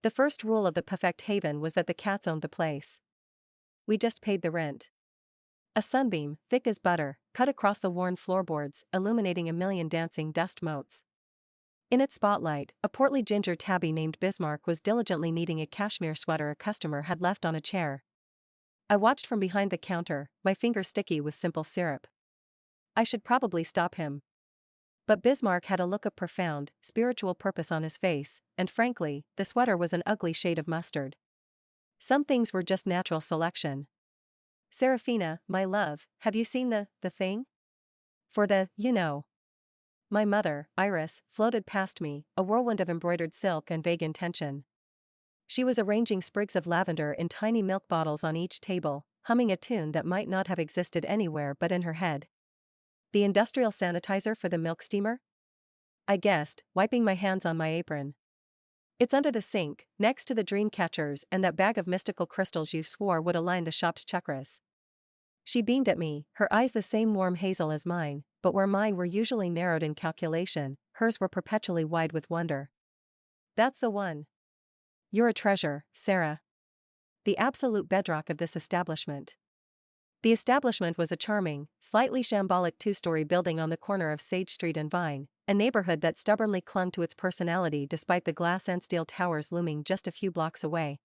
The first rule of the Perfect Haven was that the cats owned the place. We just paid the rent. A sunbeam, thick as butter, cut across the worn floorboards, illuminating a million dancing dust motes. In its spotlight, a portly ginger tabby named Bismarck was diligently kneading a cashmere sweater a customer had left on a chair. I watched from behind the counter, my fingers sticky with simple syrup. I should probably stop him. But Bismarck had a look of profound, spiritual purpose on his face, and frankly, the sweater was an ugly shade of mustard. Some things were just natural selection. Serafina, my love, have you seen the thing? For the, you know. My mother, Iris, floated past me, a whirlwind of embroidered silk and vague intention. She was arranging sprigs of lavender in tiny milk bottles on each table, humming a tune that might not have existed anywhere but in her head. The industrial sanitizer for the milk steamer? I guessed, wiping my hands on my apron. It's under the sink, next to the dream catchers and that bag of mystical crystals you swore would align the shop's chakras. She beamed at me, her eyes the same warm hazel as mine, but where mine were usually narrowed in calculation, hers were perpetually wide with wonder. That's the one. You're a treasure, Sarah. The absolute bedrock of this establishment. The establishment was a charming, slightly shambolic two-story building on the corner of Sage Street and Vine, a neighborhood that stubbornly clung to its personality despite the glass and steel towers looming just a few blocks away.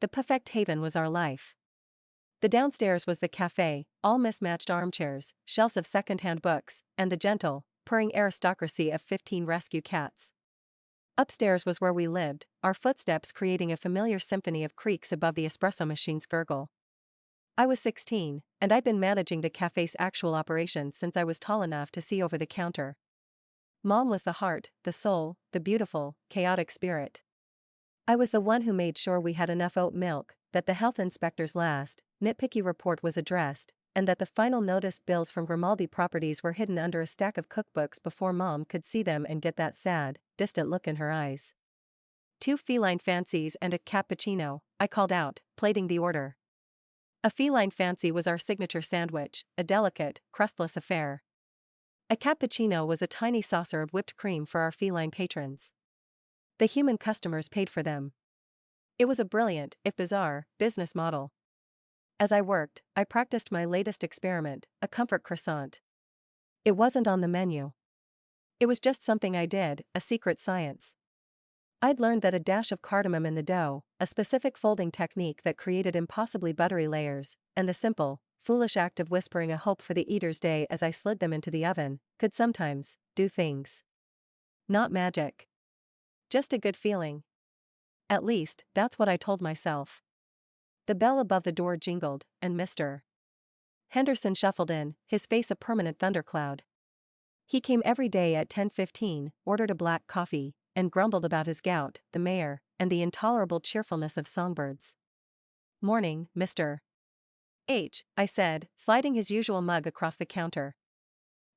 The Perfect Haven was our life. The downstairs was the cafe, all mismatched armchairs, shelves of second-hand books, and the gentle, purring aristocracy of 15 rescue cats. Upstairs was where we lived, our footsteps creating a familiar symphony of creaks above the espresso machine's gurgle. I was 16, and I'd been managing the cafe's actual operations since I was tall enough to see over the counter. Mom was the heart, the soul, the beautiful, chaotic spirit. I was the one who made sure we had enough oat milk, that the health inspector's last, nitpicky report was addressed, and that the final notice bills from Grimaldi Properties were hidden under a stack of cookbooks before Mom could see them and get that sad, distant look in her eyes. 2 feline fancies and a cappuccino, I called out, plating the order. A feline fancy was our signature sandwich, a delicate, crustless affair. A cappuccino was a tiny saucer of whipped cream for our feline patrons. The human customers paid for them. It was a brilliant, if bizarre, business model. As I worked, I practiced my latest experiment, a comfort croissant. It wasn't on the menu. It was just something I did, a secret science. I'd learned that a dash of cardamom in the dough, a specific folding technique that created impossibly buttery layers, and the simple, foolish act of whispering a hope for the eater's day as I slid them into the oven, could sometimes do things. Not magic. Just a good feeling. At least, that's what I told myself. The bell above the door jingled, and Mr. Henderson shuffled in, his face a permanent thundercloud. He came every day at 10:15, ordered a black coffee, and grumbled about his gout, the mayor, and the intolerable cheerfulness of songbirds. "Morning, Mr. H," I said, sliding his usual mug across the counter.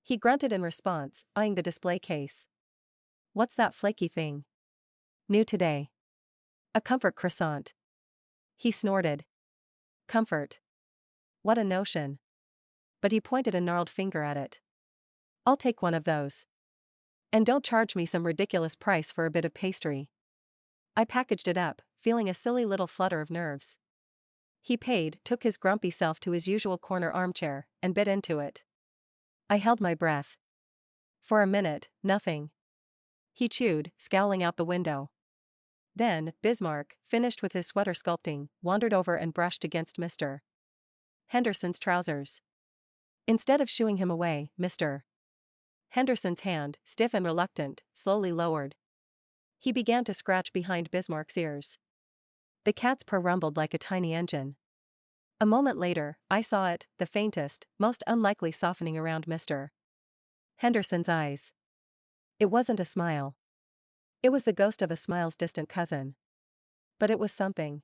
He grunted in response, eyeing the display case. "What's that flaky thing?" "New today. A comfort croissant." He snorted. "Comfort. What a notion." But he pointed a gnarled finger at it. "I'll take one of those. And don't charge me some ridiculous price for a bit of pastry." I packaged it up, feeling a silly little flutter of nerves. He paid, took his grumpy self to his usual corner armchair, and bit into it. I held my breath. For a minute, nothing. He chewed, scowling out the window. Then, Bismarck, finished with his sweater sculpting, wandered over and brushed against Mr. Henderson's trousers. Instead of shooing him away, Mr. Henderson's hand, stiff and reluctant, slowly lowered. He began to scratch behind Bismarck's ears. The cat's purr rumbled like a tiny engine. A moment later, I saw it, the faintest, most unlikely softening around Mr. Henderson's eyes. It wasn't a smile. It was the ghost of a smile's distant cousin. But it was something.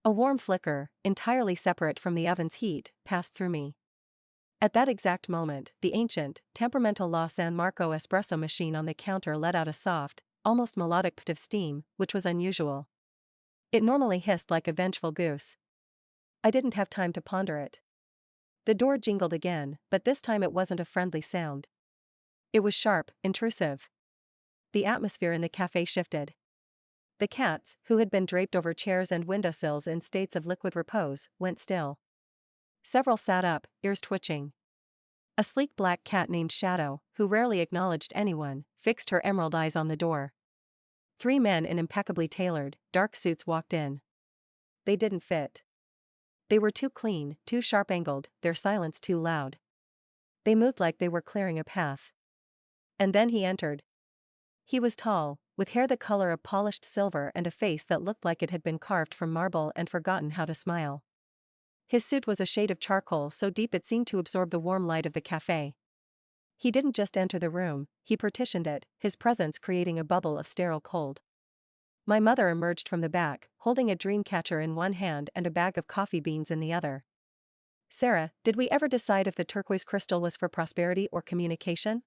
A warm flicker, entirely separate from the oven's heat, passed through me. At that exact moment, the ancient, temperamental La San Marco espresso machine on the counter let out a soft, almost melodic pit of steam, which was unusual. It normally hissed like a vengeful goose. I didn't have time to ponder it. The door jingled again, but this time it wasn't a friendly sound. It was sharp, intrusive. The atmosphere in the cafe shifted. The cats, who had been draped over chairs and windowsills in states of liquid repose, went still. Several sat up, ears twitching. A sleek black cat named Shadow, who rarely acknowledged anyone, fixed her emerald eyes on the door. 3 men in impeccably tailored, dark suits walked in. They didn't fit. They were too clean, too sharp-angled, their silence too loud. They moved like they were clearing a path. And then he entered. He was tall, with hair the color of polished silver and a face that looked like it had been carved from marble and forgotten how to smile. His suit was a shade of charcoal so deep it seemed to absorb the warm light of the cafe. He didn't just enter the room, he partitioned it, his presence creating a bubble of sterile cold. My mother emerged from the back, holding a dream catcher in one hand and a bag of coffee beans in the other. "Sarah, did we ever decide if the turquoise crystal was for prosperity or communication?"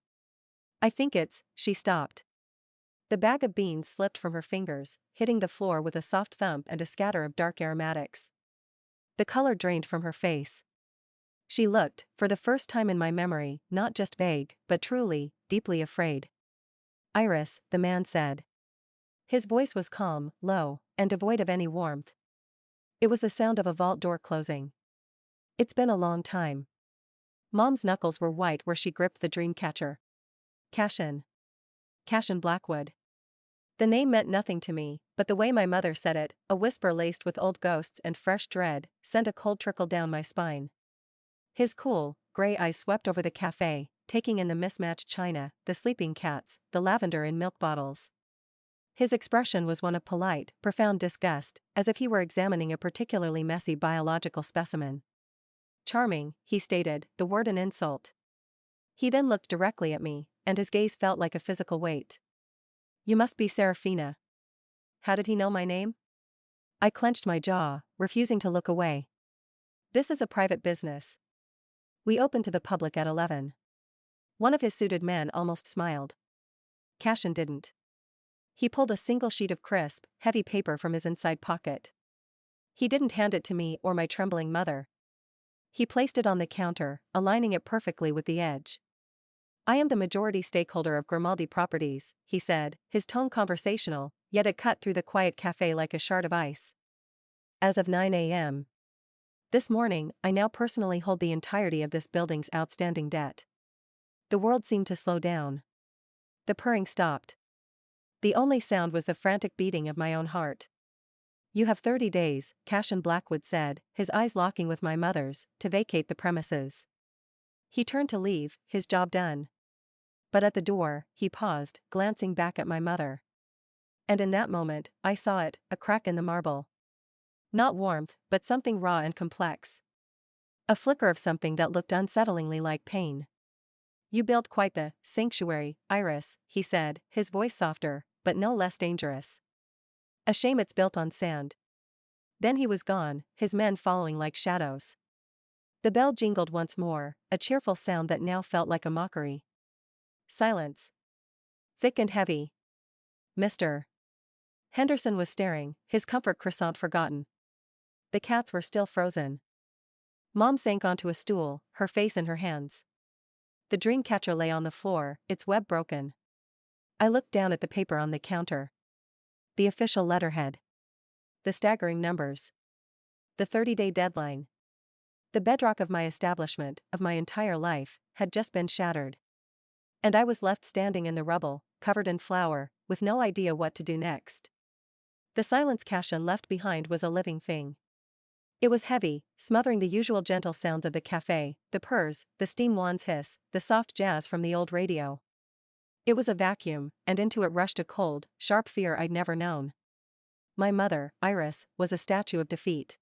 "I think she stopped. The bag of beans slipped from her fingers, hitting the floor with a soft thump and a scatter of dark aromatics. The color drained from her face. She looked, for the first time in my memory, not just vague, but truly, deeply afraid. "Iris," the man said. His voice was calm, low, and devoid of any warmth. It was the sound of a vault door closing. "It's been a long time." Mom's knuckles were white where she gripped the dream catcher. Cashin Blackwood. The name meant nothing to me, but the way my mother said it, a whisper laced with old ghosts and fresh dread, sent a cold trickle down my spine. His cool, gray eyes swept over the cafe, taking in the mismatched china, the sleeping cats, the lavender in milk bottles. His expression was one of polite, profound disgust, as if he were examining a particularly messy biological specimen. "Charming," he stated, the word an insult. He then looked directly at me, and his gaze felt like a physical weight. "You must be Serafina." How did he know my name? I clenched my jaw, refusing to look away. "This is a private business. We open to the public at 11. One of his suited men almost smiled. Cashin didn't. He pulled a single sheet of crisp, heavy paper from his inside pocket. He didn't hand it to me or my trembling mother. He placed it on the counter, aligning it perfectly with the edge. "I am the majority stakeholder of Grimaldi Properties," he said, his tone conversational, yet it cut through the quiet cafe like a shard of ice. "As of 9 a.m. this morning, I now personally hold the entirety of this building's outstanding debt." The world seemed to slow down. The purring stopped. The only sound was the frantic beating of my own heart. "You have 30 days, Cashin Blackwood said, his eyes locking with my mother's, to vacate the premises." He turned to leave, his job done. But at the door, he paused, glancing back at my mother. And in that moment, I saw it, a crack in the marble. Not warmth, but something raw and complex. A flicker of something that looked unsettlingly like pain. "You built quite the sanctuary, Iris," he said, his voice softer, but no less dangerous. "A shame it's built on sand." Then he was gone, his men following like shadows. The bell jingled once more, a cheerful sound that now felt like a mockery. Silence. Thick and heavy. Mr. Henderson was staring, his comfort croissant forgotten. The cats were still frozen. Mom sank onto a stool, her face in her hands. The dream catcher lay on the floor, its web broken. I looked down at the paper on the counter. The official letterhead. The staggering numbers. The 30-day deadline. The bedrock of my establishment, of my entire life, had just been shattered. And I was left standing in the rubble, covered in flour, with no idea what to do next. The silence Cashin left behind was a living thing. It was heavy, smothering the usual gentle sounds of the cafe, the purrs, the steam wand's hiss, the soft jazz from the old radio. It was a vacuum, and into it rushed a cold, sharp fear I'd never known. My mother, Iris, was a statue of defeat.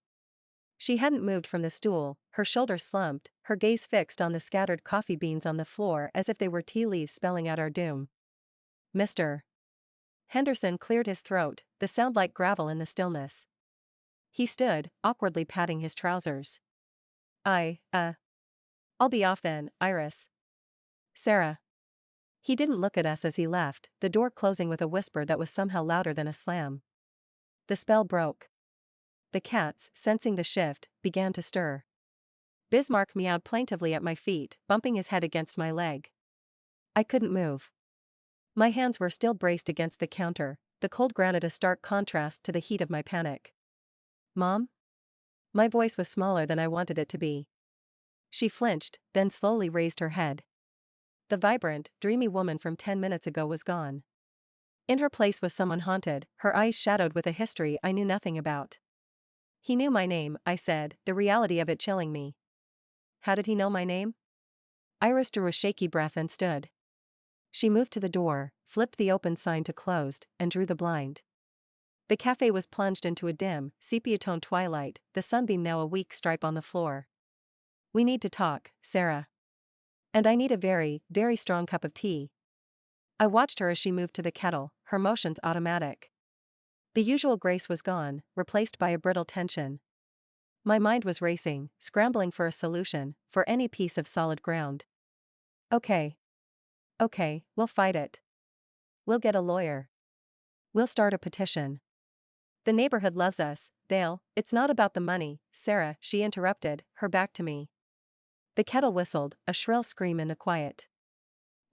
She hadn't moved from the stool, her shoulders slumped, her gaze fixed on the scattered coffee beans on the floor as if they were tea leaves spelling out our doom. "Mr. Henderson cleared his throat, the sound like gravel in the stillness. He stood, awkwardly patting his trousers. I'll be off then, Iris. Sarah." He didn't look at us as he left, the door closing with a whisper that was somehow louder than a slam. The spell broke. The cats, sensing the shift, began to stir. Bismarck meowed plaintively at my feet, bumping his head against my leg. I couldn't move. My hands were still braced against the counter, the cold granted a stark contrast to the heat of my panic. "Mom?" My voice was smaller than I wanted it to be. She flinched, then slowly raised her head. The vibrant, dreamy woman from 10 minutes ago was gone. In her place was someone haunted, her eyes shadowed with a history I knew nothing about. "He knew my name," I said, the reality of it chilling me. "How did he know my name?" Iris drew a shaky breath and stood. She moved to the door, flipped the open sign to closed, and drew the blind. The cafe was plunged into a dim, sepia-toned twilight, the sunbeam now a weak stripe on the floor. "We need to talk, Sarah. And I need a very, very strong cup of tea." I watched her as she moved to the kettle, her motions automatic. The usual grace was gone, replaced by a brittle tension. My mind was racing, scrambling for a solution, for any piece of solid ground. "Okay. Okay, we'll fight it. We'll get a lawyer. We'll start a petition. The neighborhood loves us, it's not about the money, Sarah," she interrupted, her back to me. The kettle whistled, a shrill scream in the quiet.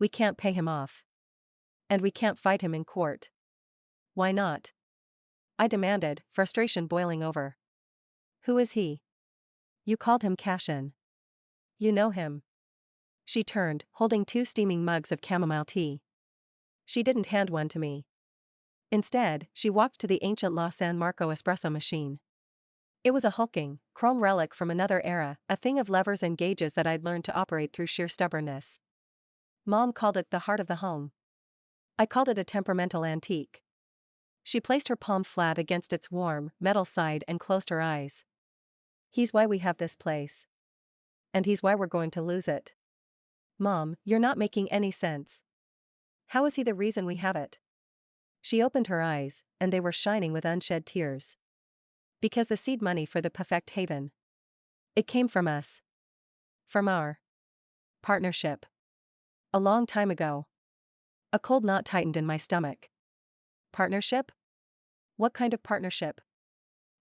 "We can't pay him off. And we can't fight him in court." "Why not?" I demanded, frustration boiling over. "Who is he?" "You called him Cashin. You know him." She turned, holding 2 steaming mugs of chamomile tea. She didn't hand one to me. Instead, she walked to the ancient La San Marco espresso machine. It was a hulking, chrome relic from another era, a thing of levers and gauges that I'd learned to operate through sheer stubbornness. Mom called it the heart of the home. I called it a temperamental antique. She placed her palm flat against its warm, metal side and closed her eyes. "He's why we have this place. And he's why we're going to lose it." "Mom, you're not making any sense. How is he the reason we have it?" She opened her eyes, and they were shining with unshed tears. "Because the seed money for the Perfect Haven. It came from us. From our partnership. A long time ago." A cold knot tightened in my stomach. "Partnership? What kind of partnership?"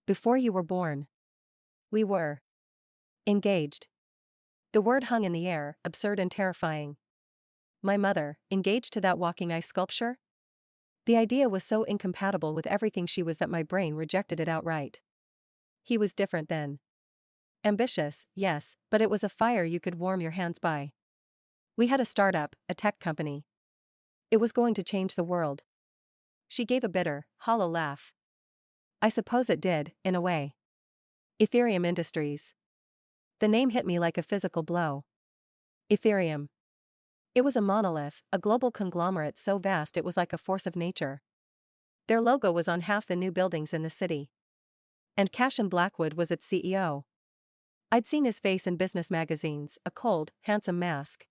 "Before you were born. We were engaged." The word hung in the air, absurd and terrifying. My mother, engaged to that walking ice sculpture? The idea was so incompatible with everything she was that my brain rejected it outright. He was different then. Ambitious, yes, but it was a fire you could warm your hands by. We had a startup, a tech company. It was going to change the world. She gave a bitter, hollow laugh. "I suppose it did, in a way. Ethereum Industries." The name hit me like a physical blow. Ethereum. It was a monolith, a global conglomerate so vast it was like a force of nature. Their logo was on half the new buildings in the city. And Cashin Blackwood was its CEO. I'd seen his face in business magazines, a cold, handsome mask.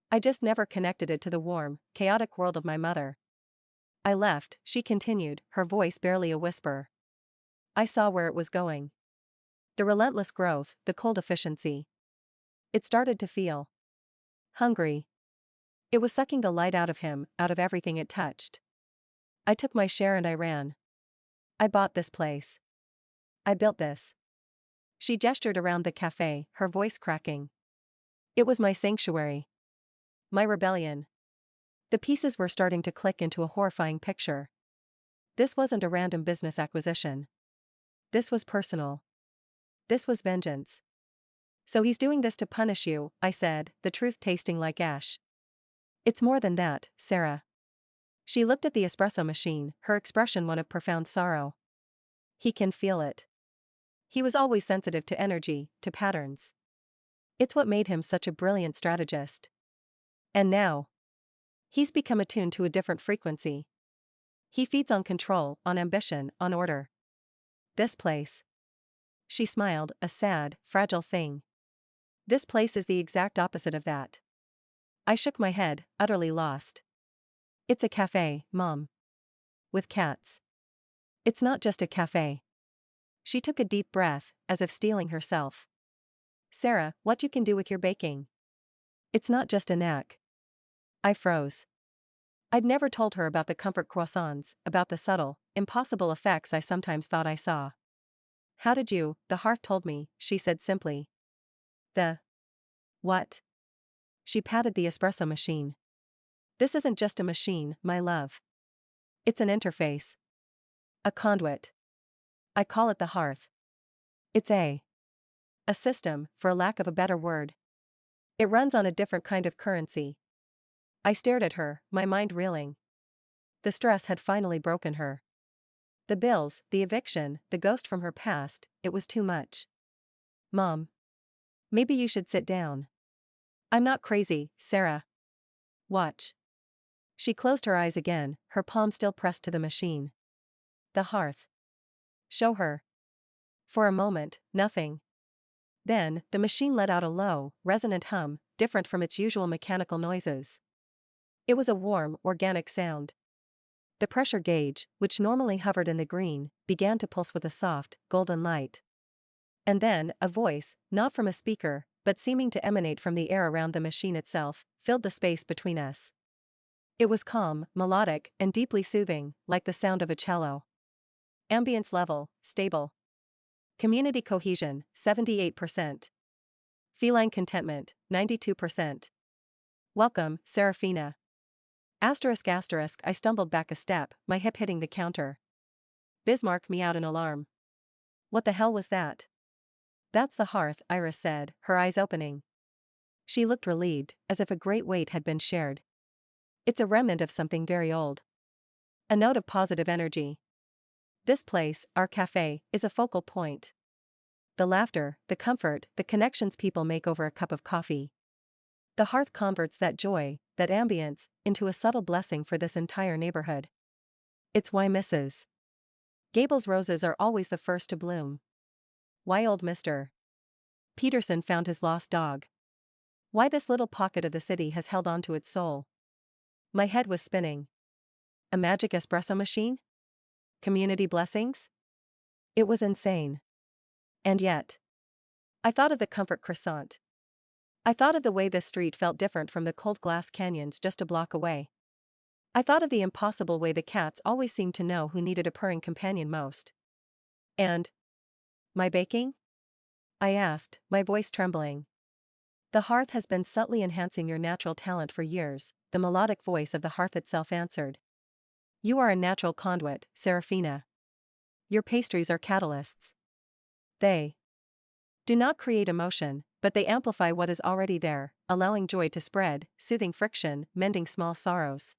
I just never connected it to the warm, chaotic world of my mother. "I left," she continued, her voice barely a whisper. "I saw where it was going. The relentless growth, the cold efficiency. It started to feel hungry. It was sucking the light out of him, out of everything it touched. I took my share and I ran. I bought this place. I built this." She gestured around the cafe, her voice cracking. "It was my sanctuary. My rebellion." The pieces were starting to click into a horrifying picture. This wasn't a random business acquisition. This was personal. This was vengeance. "So he's doing this to punish you," I said, the truth tasting like ash. "It's more than that, Sarah." She looked at the espresso machine, her expression one of profound sorrow. "He can feel it. He was always sensitive to energy, to patterns. It's what made him such a brilliant strategist. And now, he's become attuned to a different frequency. He feeds on control, on ambition, on order. This place." She smiled, a sad, fragile thing. "This place is the exact opposite of that." I shook my head, utterly lost. "It's a cafe, Mom. With cats. It's not just a cafe." She took a deep breath, as if steeling herself. "Sarah, what you can do with your baking. It's not just a knack." I froze. I'd never told her about the comfort croissants, about the subtle, impossible effects I sometimes thought I saw. "How did you?" "The hearth told me," she said simply. "The what?" She patted the espresso machine. "This isn't just a machine, my love. It's an interface. A conduit. I call it the hearth. It's a system, for lack of a better word. It runs on a different kind of currency. I stared at her, my mind reeling. The stress had finally broken her. The bills, the eviction, the ghost from her past, it was too much. Mom. Maybe you should sit down. I'm not crazy, Sarah. Watch. She closed her eyes again, her palm still pressed to the machine. The hearth. Show her. For a moment, nothing. Then, the machine let out a low, resonant hum, different from its usual mechanical noises. It was a warm, organic sound. The pressure gauge, which normally hovered in the green, began to pulse with a soft, golden light. And then, a voice, not from a speaker, but seeming to emanate from the air around the machine itself, filled the space between us. It was calm, melodic, and deeply soothing, like the sound of a cello. Ambience level, stable. Community cohesion, 78%. Feline contentment, 92%. Welcome, Serafina. Asterisk asterisk, I stumbled back a step, my hip hitting the counter. Bismarck meowed in alarm. What the hell was that? That's the hearth, Iris said, her eyes opening. She looked relieved, as if a great weight had been shared. It's a remnant of something very old. A note of positive energy. This place, our cafe, is a focal point. The laughter, the comfort, the connections people make over a cup of coffee. The hearth converts that joy, that ambience, into a subtle blessing for this entire neighborhood. It's why Mrs. Gable's roses are always the first to bloom. Why old Mr. Peterson found his lost dog. Why this little pocket of the city has held on to its soul. My head was spinning. A magic espresso machine? Community blessings? It was insane. And yet. I thought of the comfort croissant. I thought of the way this street felt different from the cold glass canyons just a block away. I thought of the impossible way the cats always seemed to know who needed a purring companion most. And my baking? I asked, my voice trembling. The hearth has been subtly enhancing your natural talent for years, the melodic voice of the hearth itself answered. You are a natural conduit, Serafina. Your pastries are catalysts. They do not create emotion, but they amplify what is already there, allowing joy to spread, soothing friction, mending small sorrows.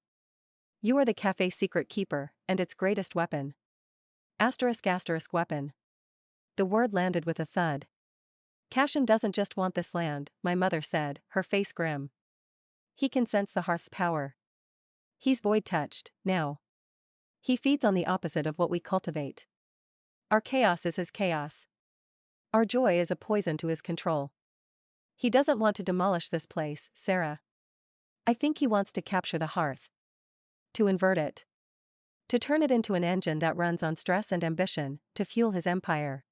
You are the cafe's secret keeper, and its greatest weapon. Asterisk asterisk weapon. The word landed with a thud. Cashin doesn't just want this land, my mother said, her face grim. He can sense the hearth's power. He's void-touched, now. He feeds on the opposite of what we cultivate. Our chaos is his chaos. Our joy is a poison to his control. He doesn't want to demolish this place, Sarah. I think he wants to capture the hearth. To invert it. To turn it into an engine that runs on stress and ambition, to fuel his empire.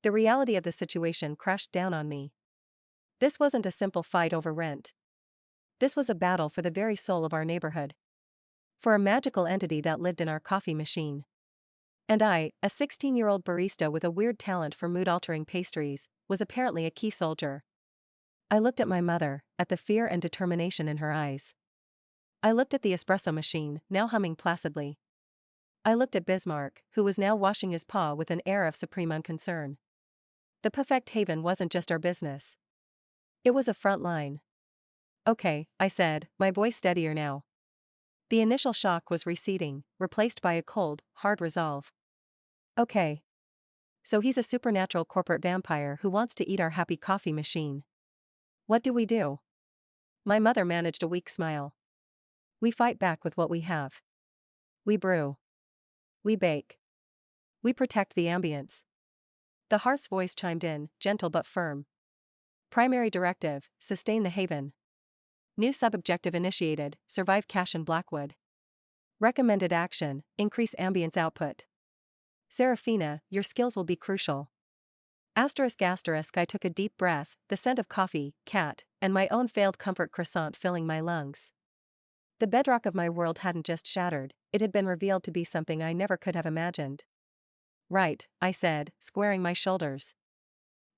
The reality of the situation crashed down on me. This wasn't a simple fight over rent. This was a battle for the very soul of our neighborhood. For a magical entity that lived in our coffee machine. And I, a 16-year-old barista with a weird talent for mood-altering pastries, was apparently a key soldier. I looked at my mother, at the fear and determination in her eyes. I looked at the espresso machine, now humming placidly. I looked at Bismarck, who was now washing his paw with an air of supreme unconcern. The perfect haven wasn't just our business. It was a front line. Okay, I said, my voice steadier now. The initial shock was receding, replaced by a cold, hard resolve. Okay. So he's a supernatural corporate vampire who wants to eat our happy coffee machine. What do we do? My mother managed a weak smile. We fight back with what we have. We brew. We bake. We protect the ambience. The hearth's voice chimed in, gentle but firm. Primary directive, sustain the haven. New sub-objective initiated, survive Cashin Blackwood. Recommended action, increase ambience output. Serafina, your skills will be crucial. Asterisk asterisk, I took a deep breath, the scent of coffee, cat, and my own failed comfort croissant filling my lungs. The bedrock of my world hadn't just shattered, it had been revealed to be something I never could have imagined. Right, I said, squaring my shoulders.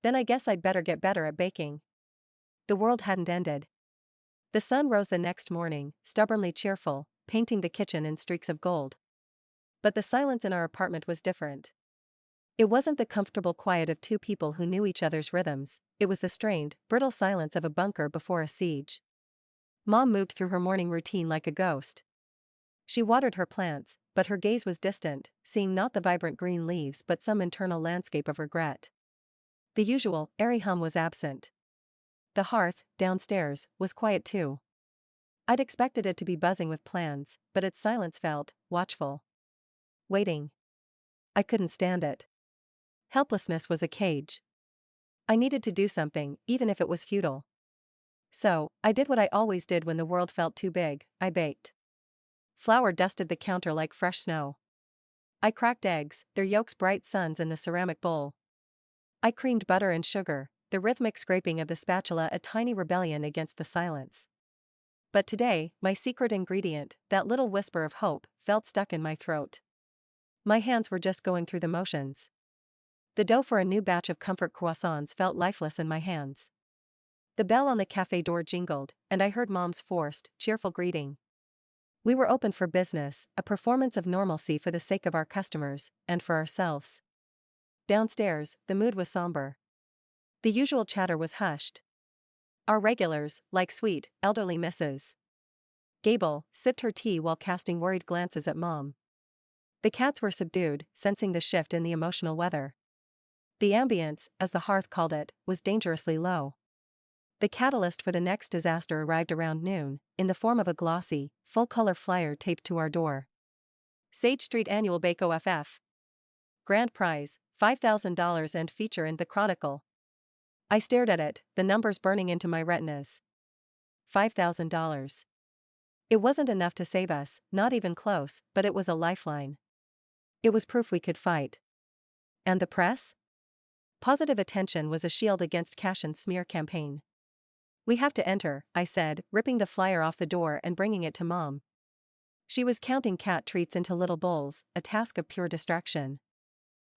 Then I guess I'd better get better at baking. The world hadn't ended. The sun rose the next morning, stubbornly cheerful, painting the kitchen in streaks of gold. But the silence in our apartment was different. It wasn't the comfortable quiet of two people who knew each other's rhythms, it was the strained, brittle silence of a bunker before a siege. Mom moved through her morning routine like a ghost. She watered her plants, but her gaze was distant, seeing not the vibrant green leaves but some internal landscape of regret. The usual, airy hum was absent. The hearth, downstairs, was quiet too. I'd expected it to be buzzing with plans, but its silence felt watchful. Waiting. I couldn't stand it. Helplessness was a cage. I needed to do something, even if it was futile. So, I did what I always did when the world felt too big, I baked. Flour dusted the counter like fresh snow. I cracked eggs, their yolks bright suns in the ceramic bowl. I creamed butter and sugar, the rhythmic scraping of the spatula a tiny rebellion against the silence. But today, my secret ingredient, that little whisper of hope, felt stuck in my throat. My hands were just going through the motions. The dough for a new batch of comfort croissants felt lifeless in my hands. The bell on the cafe door jingled, and I heard Mom's forced, cheerful greeting. We were open for business, a performance of normalcy for the sake of our customers, and for ourselves. Downstairs, the mood was somber. The usual chatter was hushed. Our regulars, like sweet, elderly Mrs. Gable, sipped her tea while casting worried glances at Mom. The cats were subdued, sensing the shift in the emotional weather. The ambience, as the hearth called it, was dangerously low. The catalyst for the next disaster arrived around noon, in the form of a glossy, full-color flyer taped to our door. Sage Street Annual Bake OFF. Grand prize, $5,000 and feature in the Chronicle. I stared at it, the numbers burning into my retinas. $5,000. It wasn't enough to save us, not even close, but it was a lifeline. It was proof we could fight. And the press? Positive attention was a shield against Cashin's smear campaign. We have to enter, I said, ripping the flyer off the door and bringing it to Mom. She was counting cat treats into little bowls, a task of pure distraction.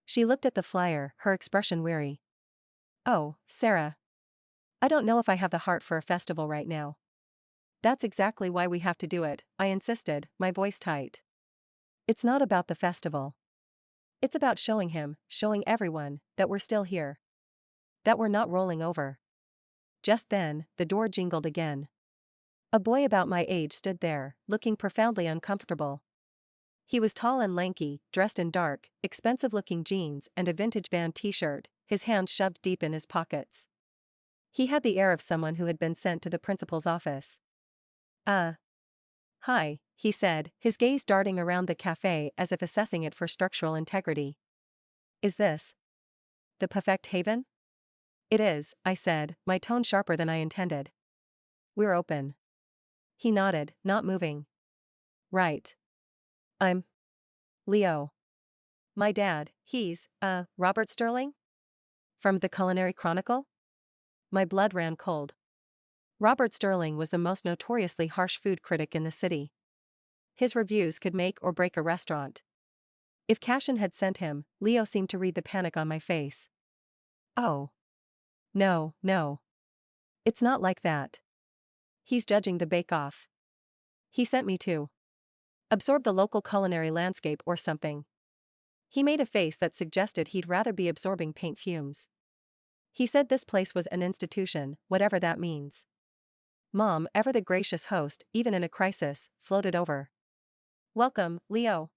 She looked at the flyer, her expression weary. Oh, Sarah. I don't know if I have the heart for a festival right now. That's exactly why we have to do it, I insisted, my voice tight. It's not about the festival. It's about showing him, showing everyone, that we're still here. That we're not rolling over. Just then, the door jingled again. A boy about my age stood there, looking profoundly uncomfortable. He was tall and lanky, dressed in dark, expensive-looking jeans and a vintage band t-shirt, his hands shoved deep in his pockets. He had the air of someone who had been sent to the principal's office. Hi, he said, his gaze darting around the cafe as if assessing it for structural integrity. Is this the perfect haven? It is, I said, my tone sharper than I intended. We're open. He nodded, not moving. Right. I'm Leo. My dad, he's, Robert Sterling? From the Culinary Chronicle? My blood ran cold. Robert Sterling was the most notoriously harsh food critic in the city. His reviews could make or break a restaurant. If Cashin had sent him, Leo seemed to read the panic on my face. Oh. No, no. It's not like that. He's judging the bake-off. He sent me to absorb the local culinary landscape or something. He made a face that suggested he'd rather be absorbing paint fumes. He said this place was an institution, whatever that means. Mom, ever the gracious host, even in a crisis, floated over. Welcome, Leo.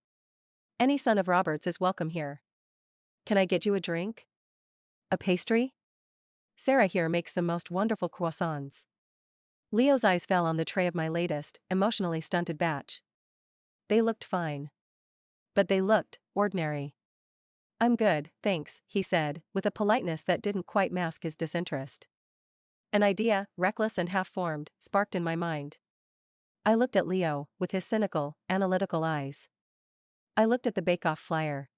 Any son of Roberts is welcome here. Can I get you a drink? A pastry? Sarah here makes the most wonderful croissants. Leo's eyes fell on the tray of my latest, emotionally stunted batch. They looked fine. But they looked ordinary. I'm good, thanks, he said, with a politeness that didn't quite mask his disinterest. An idea, reckless and half-formed, sparked in my mind. I looked at Leo, with his cynical, analytical eyes. I looked at the bake-off flyer.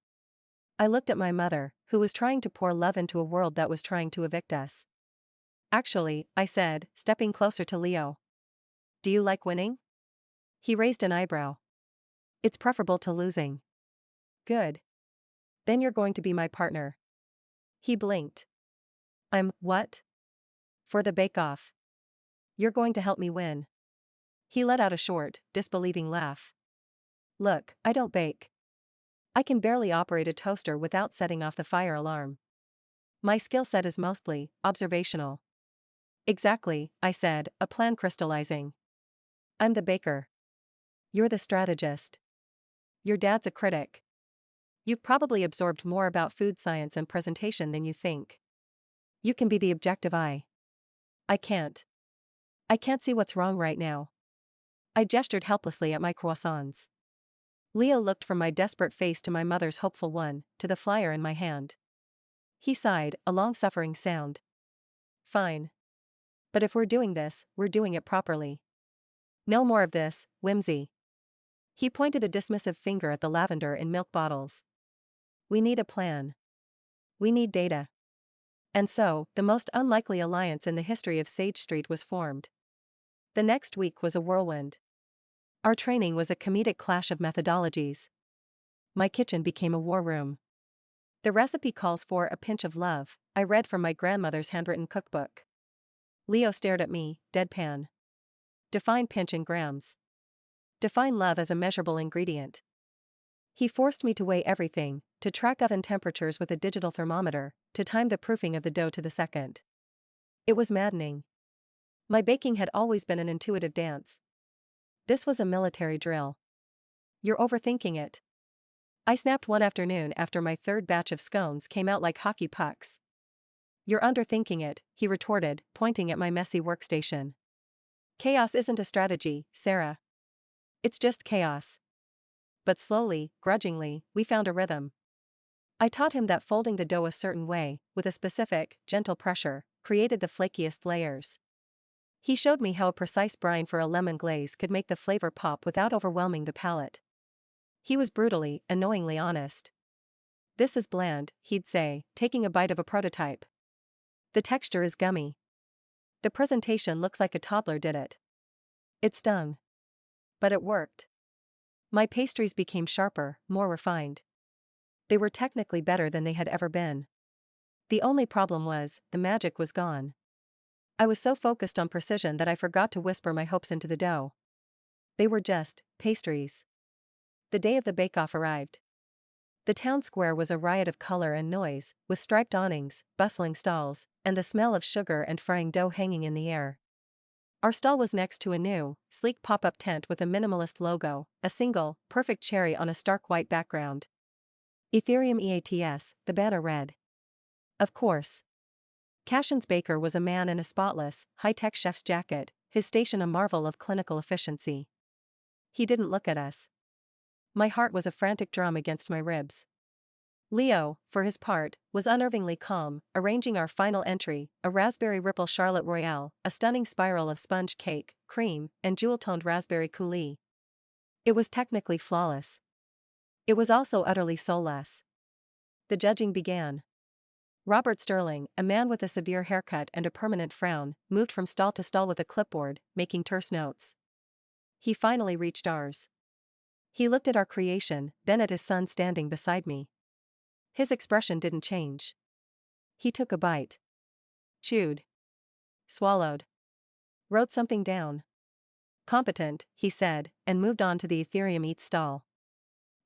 I looked at my mother, who was trying to pour love into a world that was trying to evict us. Actually, I said, stepping closer to Leo. Do you like winning? He raised an eyebrow. It's preferable to losing. Good. Then you're going to be my partner. He blinked. I'm, what? For the bake-off. You're going to help me win. He let out a short, disbelieving laugh. Look, I don't bake. I can barely operate a toaster without setting off the fire alarm. My skill set is mostly observational. Exactly, I said, a plan crystallizing. I'm the baker. You're the strategist. Your dad's a critic. You've probably absorbed more about food science and presentation than you think. You can be the objective eye. I can't. I can't see what's wrong right now. I gestured helplessly at my croissants. Leo looked from my desperate face to my mother's hopeful one, to the flyer in my hand. He sighed, a long-suffering sound. Fine. But if we're doing this, we're doing it properly. No more of this, whimsy. He pointed a dismissive finger at the lavender in milk bottles. We need a plan. We need data. And so, the most unlikely alliance in the history of Sage Street was formed. The next week was a whirlwind. Our training was a comedic clash of methodologies. My kitchen became a war room. The recipe calls for a pinch of love, I read from my grandmother's handwritten cookbook. Leo stared at me, deadpan. Define pinch in grams. Define love as a measurable ingredient. He forced me to weigh everything, to track oven temperatures with a digital thermometer, to time the proofing of the dough to the second. It was maddening. My baking had always been an intuitive dance. This was a military drill. You're overthinking it. I snapped one afternoon after my third batch of scones came out like hockey pucks. You're underthinking it, he retorted, pointing at my messy workstation. Chaos isn't a strategy, Sarah. It's just chaos. But slowly, grudgingly, we found a rhythm. I taught him that folding the dough a certain way, with a specific, gentle pressure, created the flakiest layers. He showed me how a precise brine for a lemon glaze could make the flavor pop without overwhelming the palate. He was brutally, annoyingly honest. This is bland, he'd say, taking a bite of a prototype. The texture is gummy. The presentation looks like a toddler did it. It stung. But it worked. My pastries became sharper, more refined. They were technically better than they had ever been. The only problem was, the magic was gone. I was so focused on precision that I forgot to whisper my hopes into the dough. They were just pastries. The day of the bake-off arrived. The town square was a riot of color and noise, with striped awnings, bustling stalls, and the smell of sugar and frying dough hanging in the air. Our stall was next to a new, sleek pop-up tent with a minimalist logo, a single, perfect cherry on a stark white background. Ethereum EATS, the banner read. Of course. Cashin's baker was a man in a spotless, high-tech chef's jacket, his station a marvel of clinical efficiency. He didn't look at us. My heart was a frantic drum against my ribs. Leo, for his part, was unnervingly calm, arranging our final entry, a raspberry ripple Charlotte Royale, a stunning spiral of sponge cake, cream, and jewel-toned raspberry coulis. It was technically flawless. It was also utterly soulless. The judging began. Robert Sterling, a man with a severe haircut and a permanent frown, moved from stall to stall with a clipboard, making terse notes. He finally reached ours. He looked at our creation, then at his son standing beside me. His expression didn't change. He took a bite. Chewed. Swallowed. Wrote something down. Competent, he said, and moved on to the Ethereum Eats stall.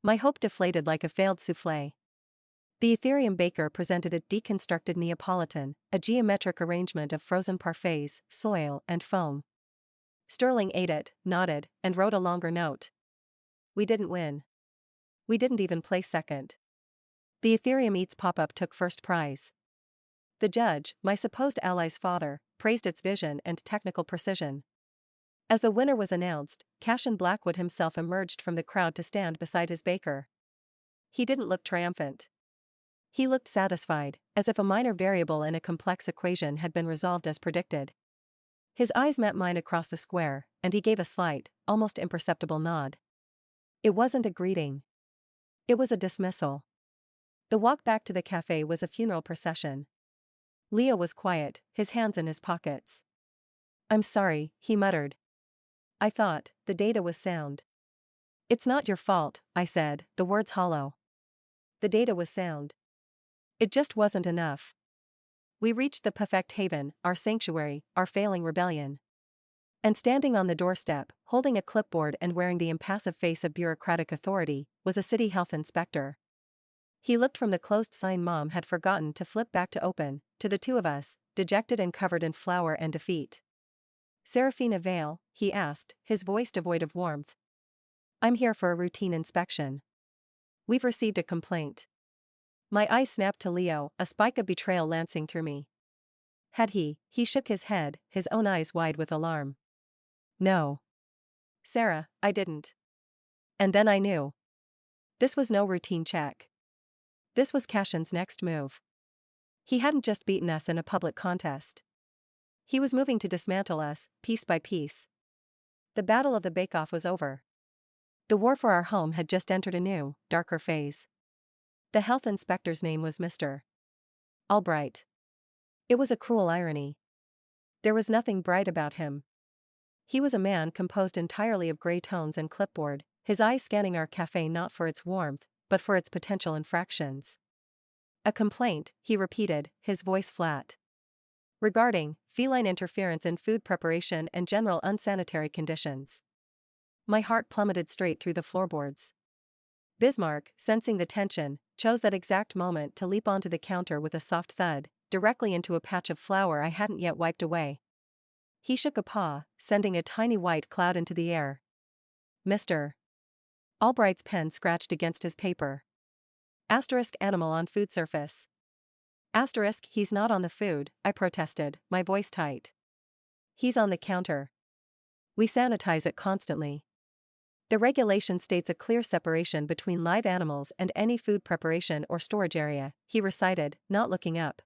My hope deflated like a failed soufflé. The Ethereum baker presented a deconstructed Neapolitan, a geometric arrangement of frozen parfaits, soil, and foam. Sterling ate it, nodded, and wrote a longer note. We didn't win. We didn't even place second. The Ethereum Eats pop-up took first prize. The judge, my supposed ally's father, praised its vision and technical precision. As the winner was announced, Cashin Blackwood himself emerged from the crowd to stand beside his baker. He didn't look triumphant. He looked satisfied, as if a minor variable in a complex equation had been resolved as predicted. His eyes met mine across the square, and he gave a slight, almost imperceptible nod. It wasn't a greeting. It was a dismissal. The walk back to the cafe was a funeral procession. Leo was quiet, his hands in his pockets. I'm sorry, he muttered. I thought, the data was sound. It's not your fault, I said, the words hollow. The data was sound. It just wasn't enough. We reached the perfect haven, our sanctuary, our failing rebellion. And standing on the doorstep, holding a clipboard and wearing the impassive face of bureaucratic authority, was a city health inspector. He looked from the closed sign Mom had forgotten to flip back to open, to the two of us, dejected and covered in flour and defeat. "Serafina Vale?" he asked, his voice devoid of warmth. "I'm here for a routine inspection. We've received a complaint." My eyes snapped to Leo, a spike of betrayal lancing through me. Had he shook his head, his own eyes wide with alarm. "No. Sarah, I didn't." And then I knew. This was no routine check. This was Cashin's next move. He hadn't just beaten us in a public contest. He was moving to dismantle us, piece by piece. The battle of the bake-off was over. The war for our home had just entered a new, darker phase. The health inspector's name was Mr. Albright. It was a cruel irony. There was nothing bright about him. He was a man composed entirely of gray tones and clipboard, his eyes scanning our cafe not for its warmth, but for its potential infractions. "A complaint," he repeated, his voice flat. "Regarding feline interference in food preparation and general unsanitary conditions." My heart plummeted straight through the floorboards. Bismarck, sensing the tension, chose that exact moment to leap onto the counter with a soft thud, directly into a patch of flour I hadn't yet wiped away. He shook a paw, sending a tiny white cloud into the air. Mr. Albright's pen scratched against his paper. Asterisk animal on food surface. Asterisk he's not on the food, I protested, my voice tight. He's on the counter. We sanitize it constantly. The regulation states a clear separation between live animals and any food preparation or storage area, he recited, not looking up.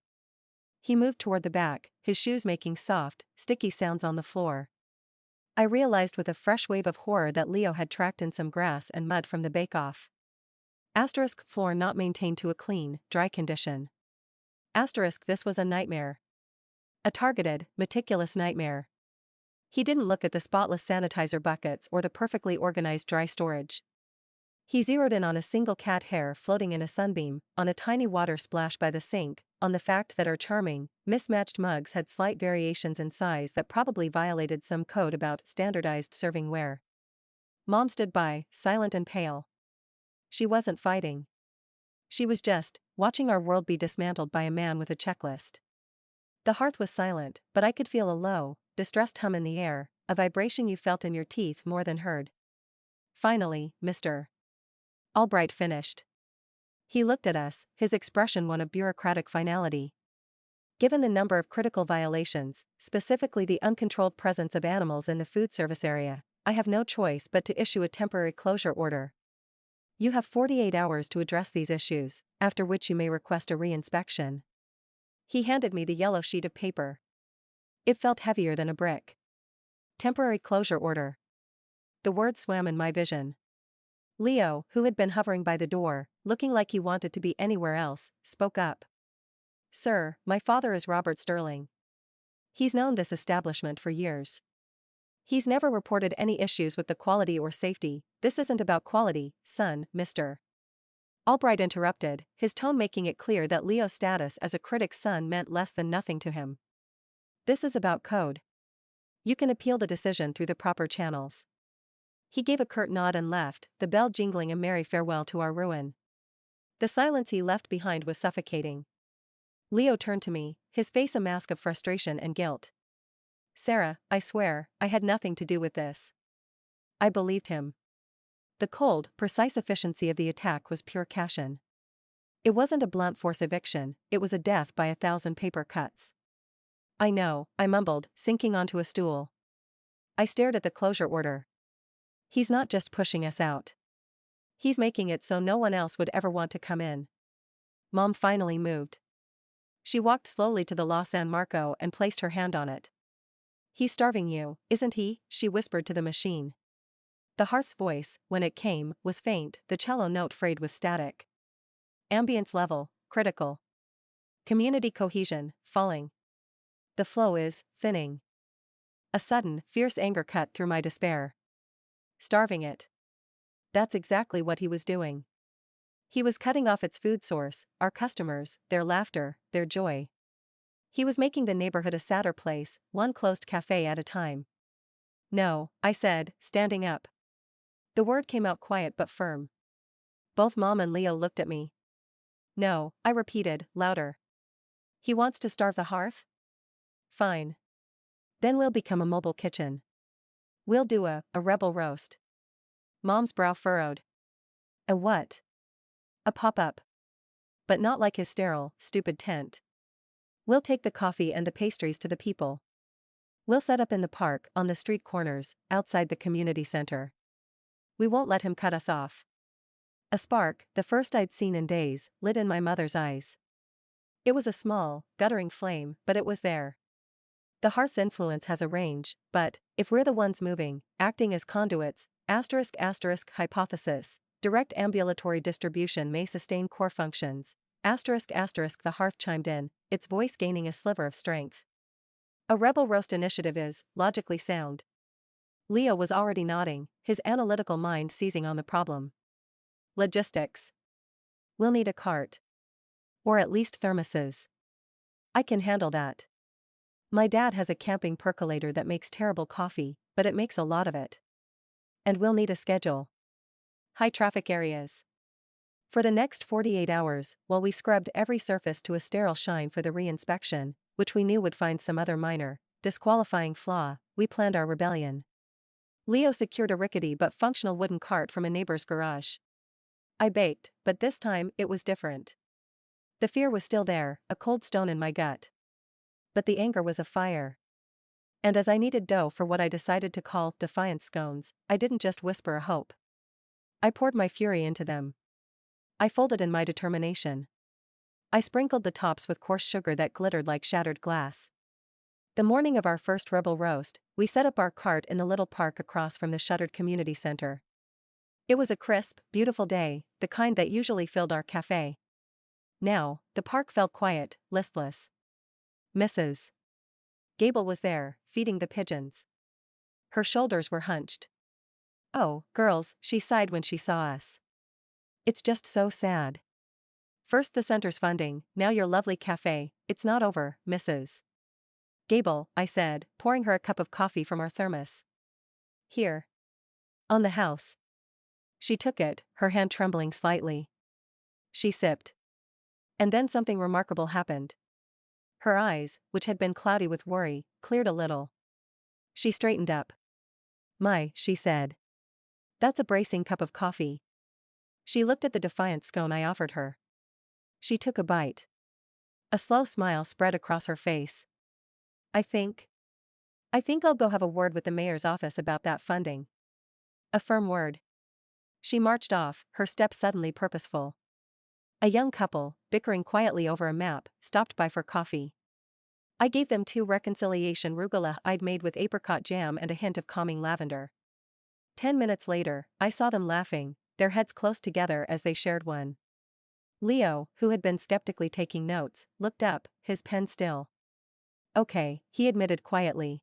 He moved toward the back, his shoes making soft, sticky sounds on the floor. I realized with a fresh wave of horror that Leo had tracked in some grass and mud from the bake-off. Asterisk floor not maintained to a clean, dry condition. Asterisk this was a nightmare. A targeted, meticulous nightmare. He didn't look at the spotless sanitizer buckets or the perfectly organized dry storage. He zeroed in on a single cat hair floating in a sunbeam, on a tiny water splash by the sink, on the fact that our charming, mismatched mugs had slight variations in size that probably violated some code about standardized servingware. Mom stood by, silent and pale. She wasn't fighting. She was just watching our world be dismantled by a man with a checklist. The hearth was silent, but I could feel a low, distressed hum in the air, a vibration you felt in your teeth more than heard. Finally, Mr. Albright finished. He looked at us, his expression one of bureaucratic finality. Given the number of critical violations, specifically the uncontrolled presence of animals in the food service area, I have no choice but to issue a temporary closure order. You have 48 hours to address these issues, after which you may request a re-inspection. He handed me the yellow sheet of paper. It felt heavier than a brick. Temporary closure order. The words swam in my vision. Leo, who had been hovering by the door, looking like he wanted to be anywhere else, spoke up. "Sir, my father is Robert Sterling. He's known this establishment for years. He's never reported any issues with the quality or safety. This isn't about quality, son, Mr. Albright interrupted, his tone making it clear that Leo's status as a critic's son meant less than nothing to him. This is about code. You can appeal the decision through the proper channels." He gave a curt nod and left, the bell jingling a merry farewell to our ruin. The silence he left behind was suffocating. Leo turned to me, his face a mask of frustration and guilt. "Sarah, I swear, I had nothing to do with this." I believed him. The cold, precise efficiency of the attack was pure Cashin. It wasn't a blunt force eviction, it was a death by 1,000 paper cuts. "I know," I mumbled, sinking onto a stool. I stared at the closure order. He's not just pushing us out. He's making it so no one else would ever want to come in. Mom finally moved. She walked slowly to the La San Marco and placed her hand on it. "He's starving you, isn't he?" she whispered to the machine. The hearth's voice, when it came, was faint, the cello note frayed with static. Ambience level, critical. Community cohesion, falling. The flow is thinning. A sudden, fierce anger cut through my despair. Starving it. That's exactly what he was doing. He was cutting off its food source, our customers, their laughter, their joy. He was making the neighborhood a sadder place, one closed cafe at a time. No, I said, standing up. The word came out quiet but firm. Both Mom and Leo looked at me. No, I repeated, louder. He wants to starve the hearth? Fine. Then we'll become a mobile kitchen. We'll do a rebel roast. Mom's brow furrowed. A what? A pop-up. But not like his sterile, stupid tent. We'll take the coffee and the pastries to the people. We'll set up in the park, on the street corners, outside the community center. We won't let him cut us off. A spark, the first I'd seen in days, lit in my mother's eyes. It was a small, guttering flame, but it was there. The hearth's influence has a range, but, if we're the ones moving, acting as conduits, hypothesis, direct ambulatory distribution may sustain core functions, the hearth chimed in, its voice gaining a sliver of strength. A rebel roast initiative is, logically sound. Leo was already nodding, his analytical mind seizing on the problem. Logistics. We'll need a cart. Or at least thermoses. I can handle that. My dad has a camping percolator that makes terrible coffee, but it makes a lot of it. And we'll need a schedule. High traffic areas. For the next 48 hours, while we scrubbed every surface to a sterile shine for the re-inspection, which we knew would find some other minor, disqualifying flaw, we planned our rebellion. Leo secured a rickety but functional wooden cart from a neighbor's garage. I baked, but this time it was different. The fear was still there, a cold stone in my gut. But the anger was afire. And as I needed dough for what I decided to call defiance scones, I didn't just whisper a hope. I poured my fury into them. I folded in my determination. I sprinkled the tops with coarse sugar that glittered like shattered glass. The morning of our first rebel roast, we set up our cart in the little park across from the shuttered community center. It was a crisp, beautiful day, the kind that usually filled our cafe. Now, the park felt quiet, listless. Mrs. Gable was there, feeding the pigeons. Her shoulders were hunched. Oh, girls, she sighed when she saw us. It's just so sad. First the center's funding, now your lovely cafe, it's not over, Mrs. Gable, I said, pouring her a cup of coffee from our thermos. Here. On the house. She took it, her hand trembling slightly. She sipped. And then something remarkable happened. Her eyes, which had been cloudy with worry, cleared a little. She straightened up. My, she said. That's a bracing cup of coffee. She looked at the defiant scone I offered her. She took a bite. A slow smile spread across her face. I think I'll go have a word with the mayor's office about that funding. A firm word. She marched off, her step suddenly purposeful. A young couple, bickering quietly over a map, stopped by for coffee. I gave them 2 reconciliation rugula I'd made with apricot jam and a hint of calming lavender. 10 minutes later, I saw them laughing, their heads close together as they shared one. Leo, who had been skeptically taking notes, looked up, his pen still. Okay, he admitted quietly.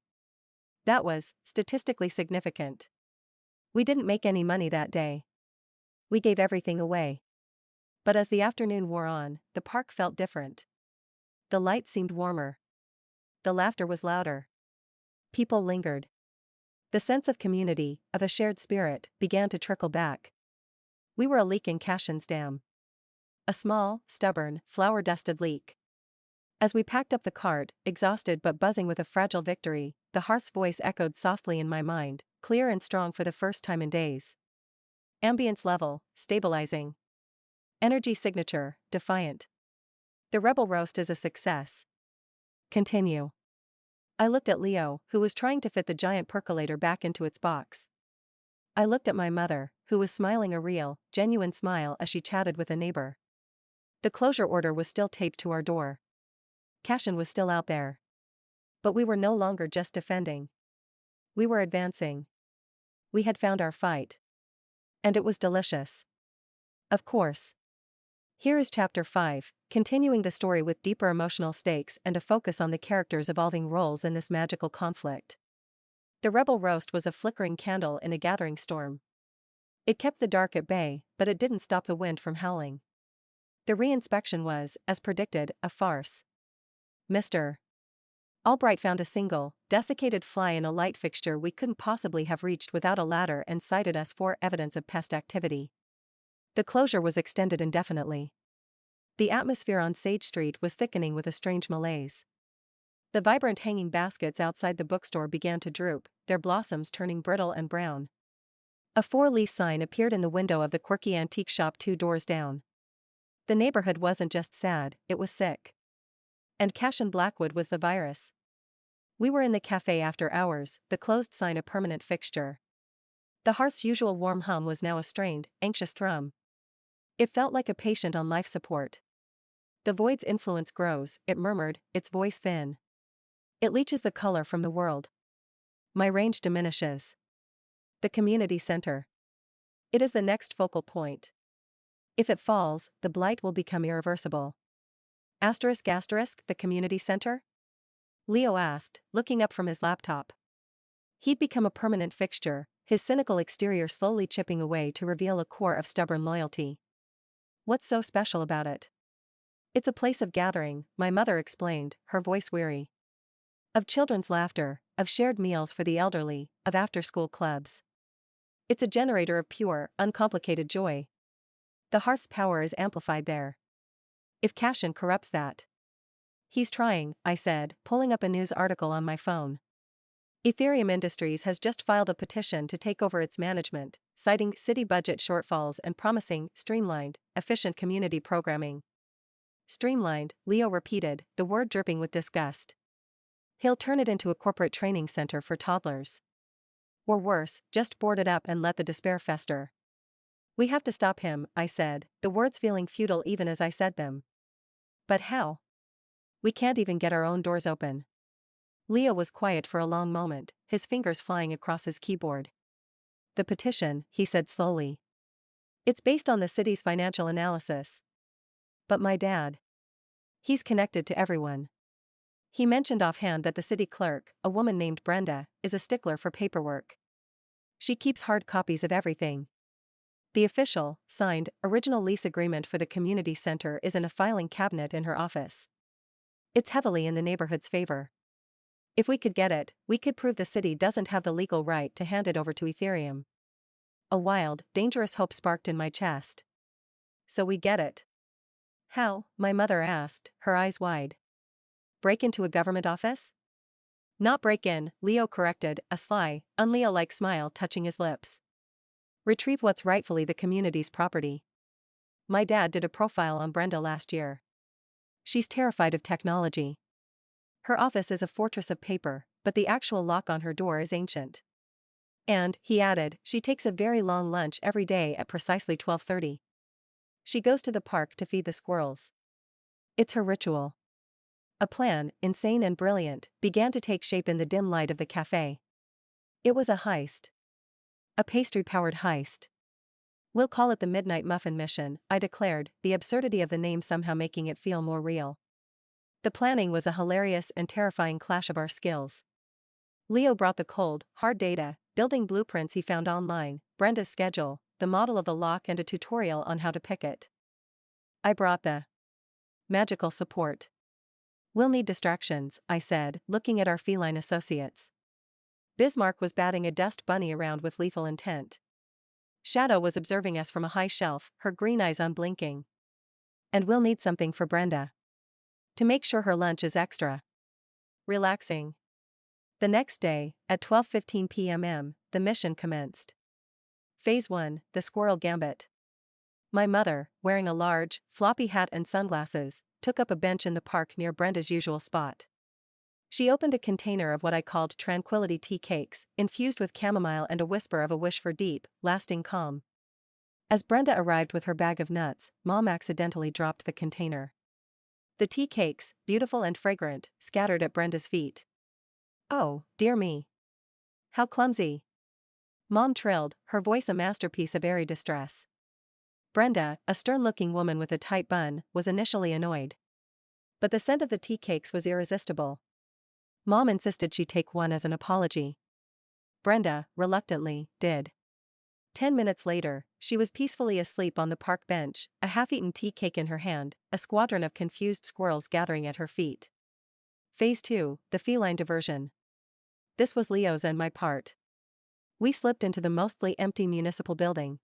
That was statistically significant. We didn't make any money that day. We gave everything away. But as the afternoon wore on, the park felt different. The light seemed warmer. The laughter was louder. People lingered. The sense of community, of a shared spirit, began to trickle back. We were a leak in Cashin's dam. A small, stubborn, flour-dusted leak. As we packed up the cart, exhausted but buzzing with a fragile victory, the hearth's voice echoed softly in my mind, clear and strong for the first time in days. Ambience level, stabilizing. Energy signature, defiant. The rebel roast is a success. Continue. I looked at Leo, who was trying to fit the giant percolator back into its box. I looked at my mother, who was smiling a real, genuine smile as she chatted with a neighbor. The closure order was still taped to our door. Cashin was still out there. But we were no longer just defending. We were advancing. We had found our fight. And it was delicious. Of course. Here is Chapter 5, continuing the story with deeper emotional stakes and a focus on the characters' evolving roles in this magical conflict. The rebel roast was a flickering candle in a gathering storm. It kept the dark at bay, but it didn't stop the wind from howling. The re-inspection was, as predicted, a farce. Mr. Albright found a single, desiccated fly in a light fixture we couldn't possibly have reached without a ladder and cited us for evidence of pest activity. The closure was extended indefinitely. The atmosphere on Sage Street was thickening with a strange malaise. The vibrant hanging baskets outside the bookstore began to droop, their blossoms turning brittle and brown. A for-lease sign appeared in the window of the quirky antique shop 2 doors down. The neighborhood wasn't just sad, it was sick. And Cash and Blackwood was the virus. We were in the cafe after hours, the closed sign a permanent fixture. The hearth's usual warm hum was now a strained, anxious thrum. It felt like a patient on life support. The void's influence grows, it murmured, its voice thin. It leaches the color from the world. My range diminishes. The community center. It is the next focal point. If it falls, the blight will become irreversible. Asterisk asterisk, the community center? Leo asked, looking up from his laptop. He'd become a permanent fixture, his cynical exterior slowly chipping away to reveal a core of stubborn loyalty. What's so special about it? It's a place of gathering, my mother explained, her voice weary. Of children's laughter, of shared meals for the elderly, of after-school clubs. It's a generator of pure, uncomplicated joy. The hearth's power is amplified there. If Cashin corrupts that. He's trying, I said, pulling up a news article on my phone. Ethereum Industries has just filed a petition to take over its management, citing city budget shortfalls and promising streamlined, efficient community programming. Streamlined, Leo repeated, the word dripping with disgust. He'll turn it into a corporate training center for toddlers. Or worse, just board it up and let the despair fester. We have to stop him, I said, the words feeling futile even as I said them. But how? We can't even get our own doors open. Leo was quiet for a long moment, his fingers flying across his keyboard. The petition, he said slowly. It's based on the city's financial analysis. But my dad. He's connected to everyone. He mentioned offhand that the city clerk, a woman named Brenda, is a stickler for paperwork. She keeps hard copies of everything. The official, signed, original lease agreement for the community center is in a filing cabinet in her office. It's heavily in the neighborhood's favor. If we could get it, we could prove the city doesn't have the legal right to hand it over to Ethereum. A wild, dangerous hope sparked in my chest. So we get it. How? My mother asked, her eyes wide. Break into a government office? Not break in, Leo corrected, a sly, un-Leo-like smile touching his lips. Retrieve what's rightfully the community's property. My dad did a profile on Brenda last year. She's terrified of technology. Her office is a fortress of paper, but the actual lock on her door is ancient. And, he added, she takes a very long lunch every day at precisely 12:30. She goes to the park to feed the squirrels. It's her ritual. A plan, insane and brilliant, began to take shape in the dim light of the cafe. It was a heist. A pastry-powered heist. We'll call it the Midnight Muffin Mission, I declared, the absurdity of the name somehow making it feel more real. The planning was a hilarious and terrifying clash of our skills. Leo brought the cold, hard data, building blueprints he found online, Brenda's schedule, the model of the lock and a tutorial on how to pick it. I brought the magical support. We'll need distractions, I said, looking at our feline associates. Bismarck was batting a dust bunny around with lethal intent. Shadow was observing us from a high shelf, her green eyes unblinking. And we'll need something for Brenda. To make sure her lunch is extra relaxing. The next day, at 12:15 p.m., the mission commenced. Phase 1, the Squirrel Gambit. My mother, wearing a large, floppy hat and sunglasses, took up a bench in the park near Brenda's usual spot. She opened a container of what I called tranquility tea cakes, infused with chamomile and a whisper of a wish for deep, lasting calm. As Brenda arrived with her bag of nuts, Mom accidentally dropped the container. The tea cakes, beautiful and fragrant, scattered at Brenda's feet. Oh, dear me. How clumsy. Mom trilled, her voice a masterpiece of airy distress. Brenda, a stern-looking woman with a tight bun, was initially annoyed. But the scent of the tea cakes was irresistible. Mom insisted she take one as an apology. Brenda, reluctantly, did. 10 minutes later, she was peacefully asleep on the park bench, a half-eaten tea cake in her hand, a squadron of confused squirrels gathering at her feet. Phase 2, the feline diversion. This was Leo's and my part. We slipped into the mostly empty municipal building.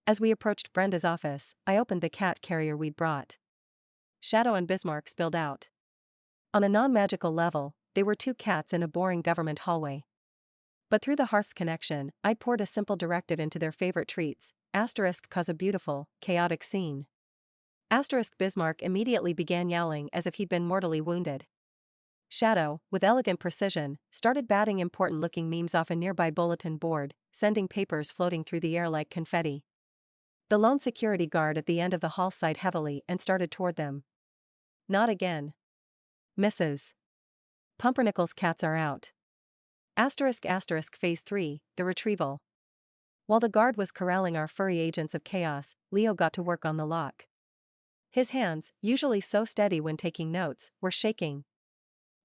As we approached Brenda's office, I opened the cat carrier we'd brought. Shadow and Bismarck spilled out. On a non-magical level, they were two cats in a boring government hallway. But through the hearth's connection, I'd poured a simple directive into their favorite treats, cause a beautiful, chaotic scene. Bismarck immediately began yowling as if he'd been mortally wounded. Shadow, with elegant precision, started batting important-looking memes off a nearby bulletin board, sending papers floating through the air like confetti. The lone security guard at the end of the hall sighed heavily and started toward them. Not again. Mrs. Pumpernickel's cats are out. Phase 3, the retrieval. While the guard was corralling our furry agents of chaos, Leo got to work on the lock. His hands, usually so steady when taking notes, were shaking.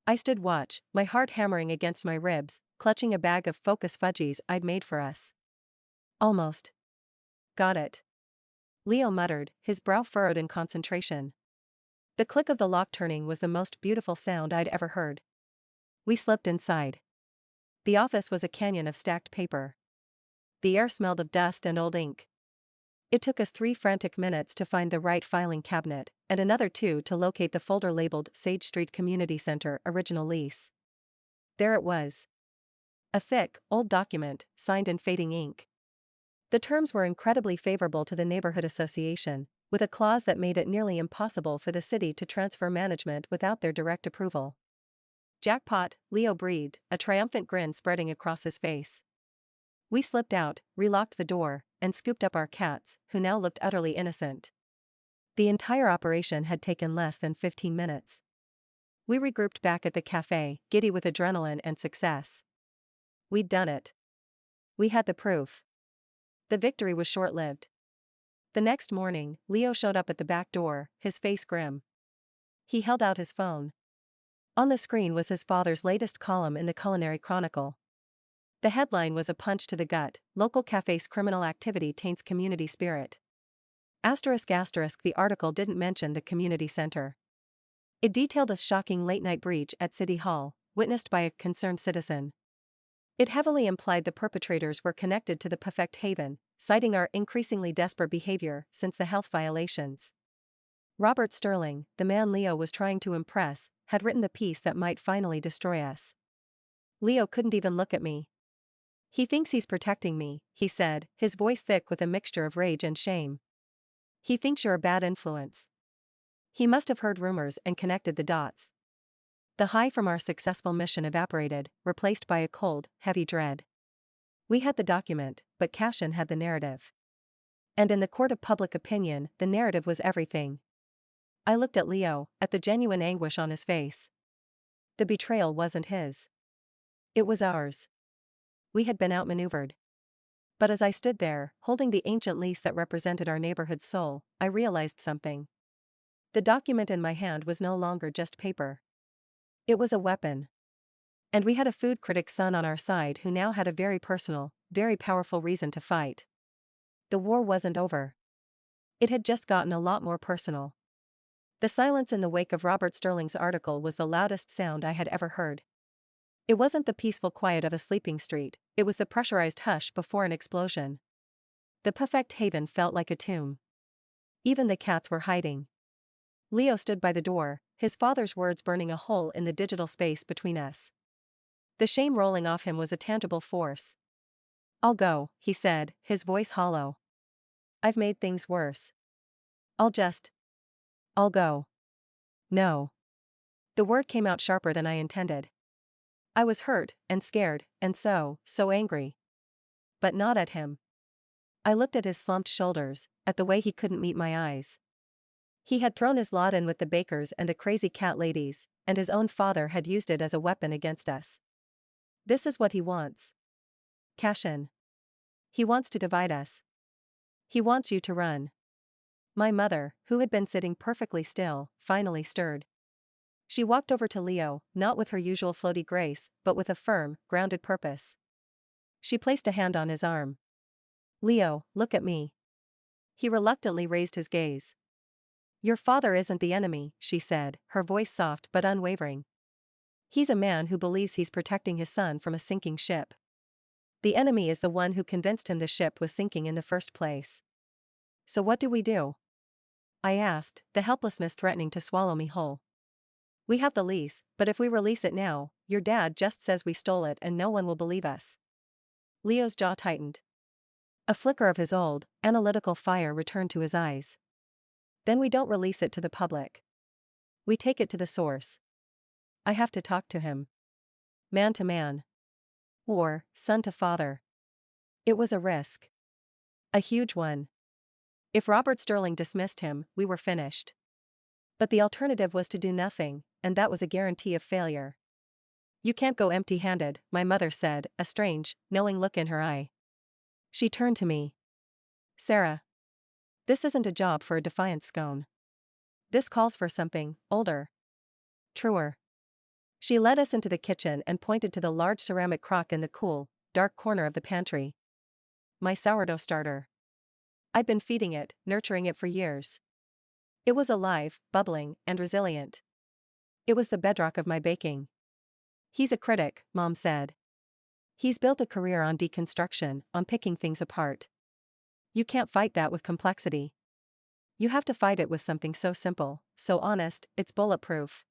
I stood watch, my heart hammering against my ribs, clutching a bag of Focus Fudgies I'd made for us. Almost. Got it. Leo muttered, his brow furrowed in concentration. The click of the lock turning was the most beautiful sound I'd ever heard. We slipped inside. The office was a canyon of stacked paper. The air smelled of dust and old ink. It took us 3 frantic minutes to find the right filing cabinet, and another 2 to locate the folder labeled Sage Street Community Center Original Lease. There it was. A thick, old document, signed in fading ink. The terms were incredibly favorable to the neighborhood association, with a clause that made it nearly impossible for the city to transfer management without their direct approval. Jackpot, Leo breathed, a triumphant grin spreading across his face. We slipped out, relocked the door, and scooped up our cats, who now looked utterly innocent. The entire operation had taken less than 15 minutes. We regrouped back at the cafe, giddy with adrenaline and success. We'd done it. We had the proof. The victory was short-lived. The next morning, Leo showed up at the back door, his face grim. He held out his phone. On the screen was his father's latest column in the Culinary Chronicle. The headline was a punch to the gut: local cafe's criminal activity taints community spirit. The article didn't mention the community center. It detailed a shocking late-night breach at City Hall, witnessed by a concerned citizen. It heavily implied the perpetrators were connected to the Perfect Haven, citing our increasingly desperate behavior since the health violations. Robert Sterling, the man Leo was trying to impress, had written the piece that might finally destroy us. Leo couldn't even look at me. He thinks he's protecting me, he said, his voice thick with a mixture of rage and shame. He thinks you're a bad influence. He must have heard rumors and connected the dots. The high from our successful mission evaporated, replaced by a cold, heavy dread. We had the document, but Cashin had the narrative. And in the court of public opinion, the narrative was everything. I looked at Leo, at the genuine anguish on his face. The betrayal wasn't his. It was ours. We had been outmaneuvered. But as I stood there, holding the ancient lease that represented our neighborhood's soul, I realized something. The document in my hand was no longer just paper. It was a weapon. And we had a food critic's son on our side who now had a very personal, very powerful reason to fight. The war wasn't over. It had just gotten a lot more personal. The silence in the wake of Robert Sterling's article was the loudest sound I had ever heard. It wasn't the peaceful quiet of a sleeping street, it was the pressurized hush before an explosion. The Perfect Haven felt like a tomb. Even the cats were hiding. Leo stood by the door, his father's words burning a hole in the digital space between us. The shame rolling off him was a tangible force. I'll go, he said, his voice hollow. I've made things worse. I'll go. No. The word came out sharper than I intended. I was hurt, and scared, and so angry. But not at him. I looked at his slumped shoulders, at the way he couldn't meet my eyes. He had thrown his lot in with the bakers and the crazy cat ladies, and his own father had used it as a weapon against us. This is what he wants. Cashin. He wants to divide us. He wants you to run. My mother, who had been sitting perfectly still, finally stirred. She walked over to Leo, not with her usual floaty grace, but with a firm, grounded purpose. She placed a hand on his arm. Leo, look at me. He reluctantly raised his gaze. Your father isn't the enemy, she said, her voice soft but unwavering. He's a man who believes he's protecting his son from a sinking ship. The enemy is the one who convinced him the ship was sinking in the first place. So what do we do? I asked, the helplessness threatening to swallow me whole. We have the lease, but if we release it now, your dad just says we stole it and no one will believe us. Leo's jaw tightened. A flicker of his old, analytical fire returned to his eyes. Then we don't release it to the public. We take it to the source. I have to talk to him. Man to man. Or, son to father. It was a risk. A huge one. If Robert Sterling dismissed him, we were finished. But the alternative was to do nothing, and that was a guarantee of failure. You can't go empty-handed, my mother said, a strange, knowing look in her eye. She turned to me. Sarah. This isn't a job for a defiant scone. This calls for something older. Truer. She led us into the kitchen and pointed to the large ceramic crock in the cool, dark corner of the pantry. My sourdough starter. I'd been feeding it, nurturing it for years. It was alive, bubbling, and resilient. It was the bedrock of my baking. He's a critic, Mom said. He's built a career on deconstruction, on picking things apart. You can't fight that with complexity. You have to fight it with something so simple, so honest, it's bulletproof.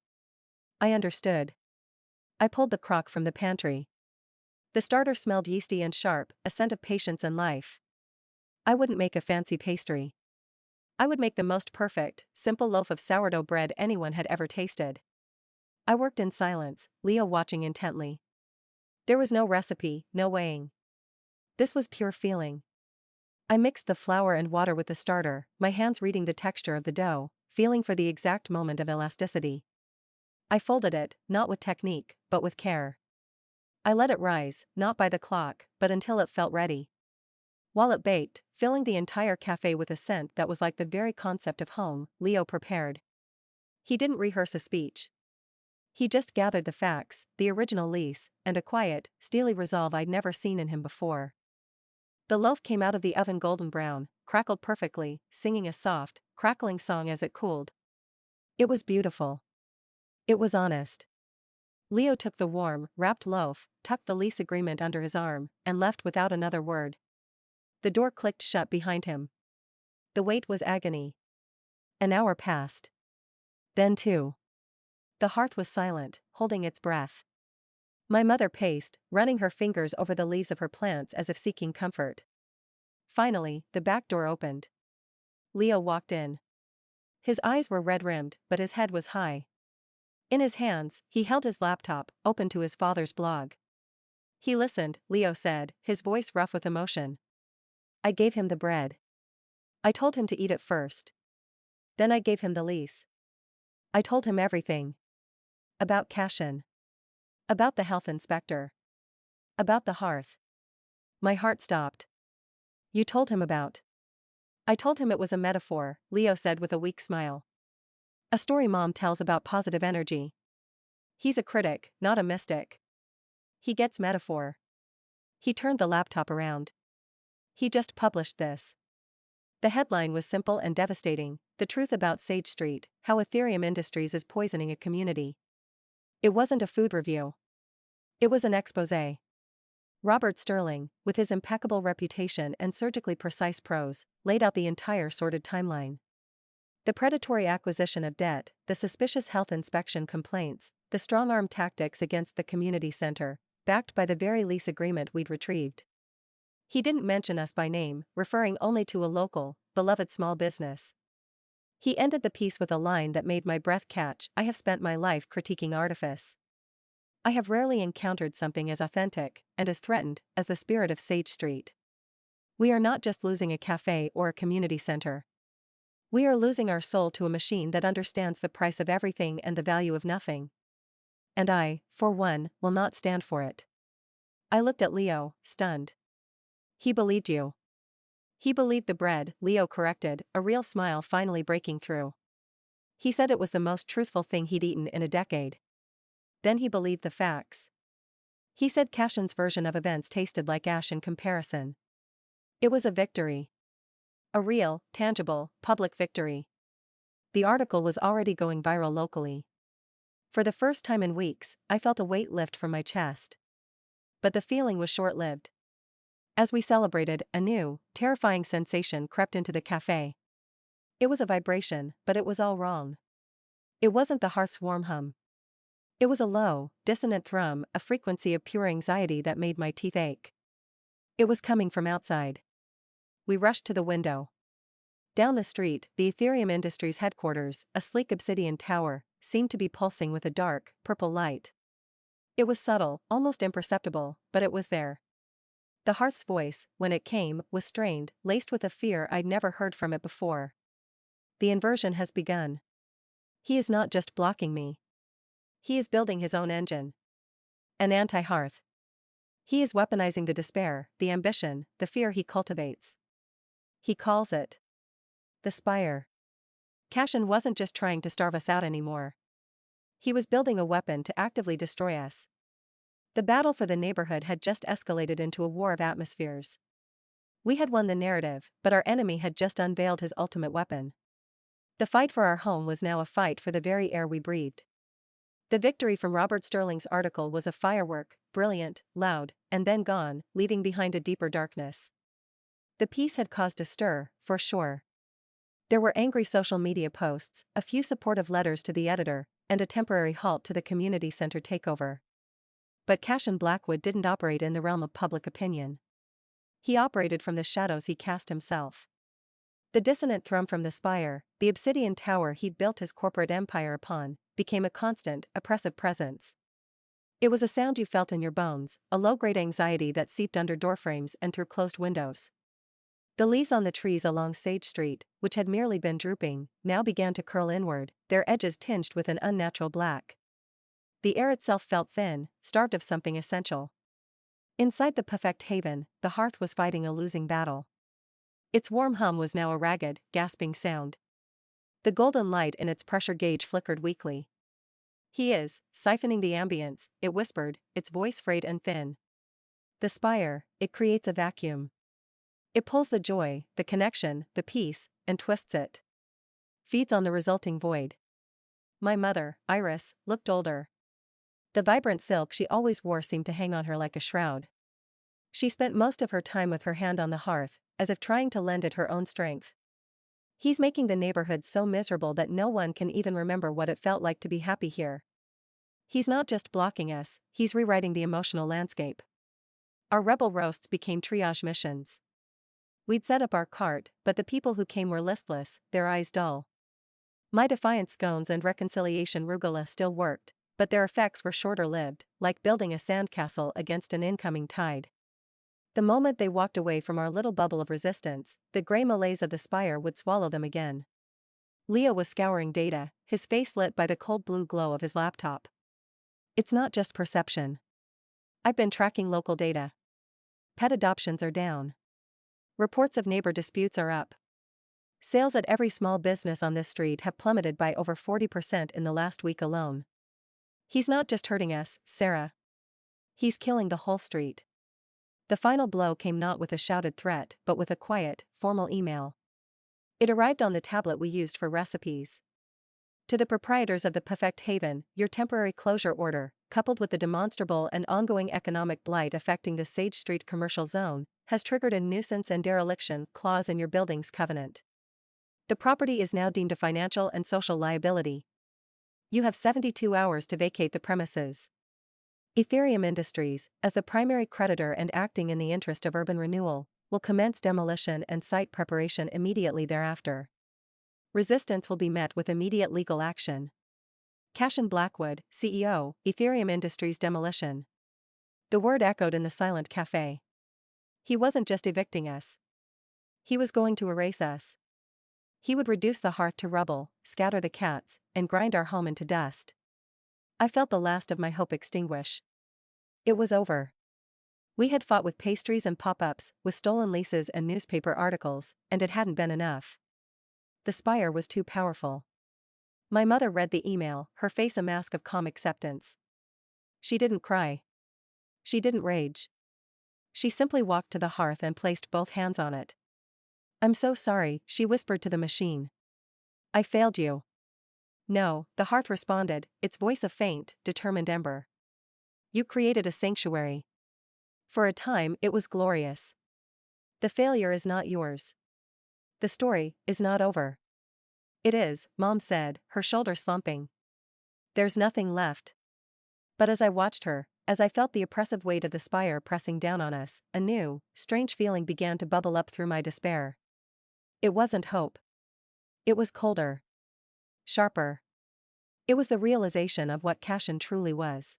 I understood. I pulled the crock from the pantry. The starter smelled yeasty and sharp, a scent of patience and life. I wouldn't make a fancy pastry. I would make the most perfect, simple loaf of sourdough bread anyone had ever tasted. I worked in silence, Leo watching intently. There was no recipe, no weighing. This was pure feeling. I mixed the flour and water with the starter, my hands reading the texture of the dough, feeling for the exact moment of elasticity. I folded it, not with technique, but with care. I let it rise, not by the clock, but until it felt ready. While it baked, filling the entire cafe with a scent that was like the very concept of home, Leo prepared. He didn't rehearse a speech. He just gathered the facts, the original lease, and a quiet, steely resolve I'd never seen in him before. The loaf came out of the oven golden brown, crackled perfectly, singing a soft, crackling song as it cooled. It was beautiful. It was honest. Leo took the warm, wrapped loaf, tucked the lease agreement under his arm, and left without another word. The door clicked shut behind him. The wait was agony. An hour passed. Then two. The hearth was silent, holding its breath. My mother paced, running her fingers over the leaves of her plants as if seeking comfort. Finally, the back door opened. Leo walked in. His eyes were red-rimmed, but his head was high. In his hands, he held his laptop, open to his father's blog. He listened, Leo said, his voice rough with emotion. I gave him the bread. I told him to eat it first. Then I gave him the lease. I told him everything. About Cashin. About the health inspector. About the hearth. My heart stopped. You told him about. I told him it was a metaphor, Leo said with a weak smile. A story Mom tells about positive energy. He's a critic, not a mystic. He gets metaphor. He turned the laptop around. He just published this. The headline was simple and devastating, the truth about Sage Street, how Ethereum Industries is poisoning a community. It wasn't a food review. It was an exposé. Robert Sterling, with his impeccable reputation and surgically precise prose, laid out the entire sordid timeline. The predatory acquisition of debt, the suspicious health inspection complaints, the strong-arm tactics against the community center, backed by the very lease agreement we'd retrieved. He didn't mention us by name, referring only to a local, beloved small business. He ended the piece with a line that made my breath catch. I have spent my life critiquing artifice. I have rarely encountered something as authentic, and as threatened, as the spirit of Sage Street. We are not just losing a cafe or a community center. We are losing our soul to a machine that understands the price of everything and the value of nothing. And I, for one, will not stand for it. I looked at Leo, stunned. He believed you. He believed the bread, Leo corrected, a real smile finally breaking through. He said it was the most truthful thing he'd eaten in a decade. Then he believed the facts. He said Cashin's version of events tasted like ash in comparison. It was a victory. A real, tangible, public victory. The article was already going viral locally. For the first time in weeks, I felt a weight lift from my chest. But the feeling was short-lived. As we celebrated, a new, terrifying sensation crept into the cafe. It was a vibration, but it was all wrong. It wasn't the hearth's warm hum. It was a low, dissonant thrum, a frequency of pure anxiety that made my teeth ache. It was coming from outside. We rushed to the window. Down the street, the Ethereum Industries headquarters, a sleek obsidian tower, seemed to be pulsing with a dark, purple light. It was subtle, almost imperceptible, but it was there. The hearth's voice, when it came, was strained, laced with a fear I'd never heard from it before. The inversion has begun. He is not just blocking me. He is building his own engine. An anti-hearth. He is weaponizing the despair, the ambition, the fear he cultivates. He calls it the Spire. Cashin wasn't just trying to starve us out anymore. He was building a weapon to actively destroy us. The battle for the neighborhood had just escalated into a war of atmospheres. We had won the narrative, but our enemy had just unveiled his ultimate weapon. The fight for our home was now a fight for the very air we breathed. The victory from Robert Sterling's article was a firework, brilliant, loud, and then gone, leaving behind a deeper darkness. The piece had caused a stir, for sure. There were angry social media posts, a few supportive letters to the editor, and a temporary halt to the community center takeover. But Cashin Blackwood didn't operate in the realm of public opinion. He operated from the shadows he cast himself. The dissonant thrum from the spire, the obsidian tower he'd built his corporate empire upon, became a constant, oppressive presence. It was a sound you felt in your bones, a low-grade anxiety that seeped under doorframes and through closed windows. The leaves on the trees along Sage Street, which had merely been drooping, now began to curl inward, their edges tinged with an unnatural black. The air itself felt thin, starved of something essential. Inside the perfect haven, the hearth was fighting a losing battle. Its warm hum was now a ragged, gasping sound. The golden light in its pressure gauge flickered weakly. He is siphoning the ambience, it whispered, its voice frayed and thin. The spire, it creates a vacuum. It pulls the joy, the connection, the peace, and twists it. Feeds on the resulting void. My mother, Iris, looked older. The vibrant silk she always wore seemed to hang on her like a shroud. She spent most of her time with her hand on the hearth, as if trying to lend it her own strength. He's making the neighborhood so miserable that no one can even remember what it felt like to be happy here. He's not just blocking us, he's rewriting the emotional landscape. Our rebel roasts became triage missions. We'd set up our cart, but the people who came were listless, their eyes dull. My defiant scones and reconciliation rugula still worked, but their effects were shorter-lived, like building a sandcastle against an incoming tide. The moment they walked away from our little bubble of resistance, the gray malaise of the spire would swallow them again. Leo was scouring data, his face lit by the cold blue glow of his laptop. It's not just perception. I've been tracking local data. Pet adoptions are down. Reports of neighbor disputes are up. Sales at every small business on this street have plummeted by over 40% in the last week alone. He's not just hurting us, Sarah. He's killing the whole street. The final blow came not with a shouted threat, but with a quiet, formal email. It arrived on the tablet we used for recipes. To the proprietors of the Perfect Haven, your temporary closure order, coupled with the demonstrable and ongoing economic blight affecting the Sage Street commercial zone, has triggered a nuisance and dereliction clause in your building's covenant. The property is now deemed a financial and social liability. You have 72 hours to vacate the premises. Ethereum Industries, as the primary creditor and acting in the interest of urban renewal, will commence demolition and site preparation immediately thereafter. Resistance will be met with immediate legal action. Cashin Blackwood, CEO, Ethereum Industries Demolition. The word echoed in the silent cafe. He wasn't just evicting us. He was going to erase us. He would reduce the hearth to rubble, scatter the cats, and grind our home into dust. I felt the last of my hope extinguish. It was over. We had fought with pastries and pop-ups, with stolen leases and newspaper articles, and it hadn't been enough. The spire was too powerful. My mother read the email, her face a mask of calm acceptance. She didn't cry. She didn't rage. She simply walked to the hearth and placed both hands on it. "I'm so sorry," she whispered to the machine. "I failed you." No, the hearth responded, its voice a faint, determined ember. You created a sanctuary. For a time, it was glorious. The failure is not yours. The story is not over. It is, Mom said, her shoulder slumping. There's nothing left. But as I watched her, as I felt the oppressive weight of the spire pressing down on us, a new, strange feeling began to bubble up through my despair. It wasn't hope. It was colder. Sharper. It was the realization of what Cashin truly was.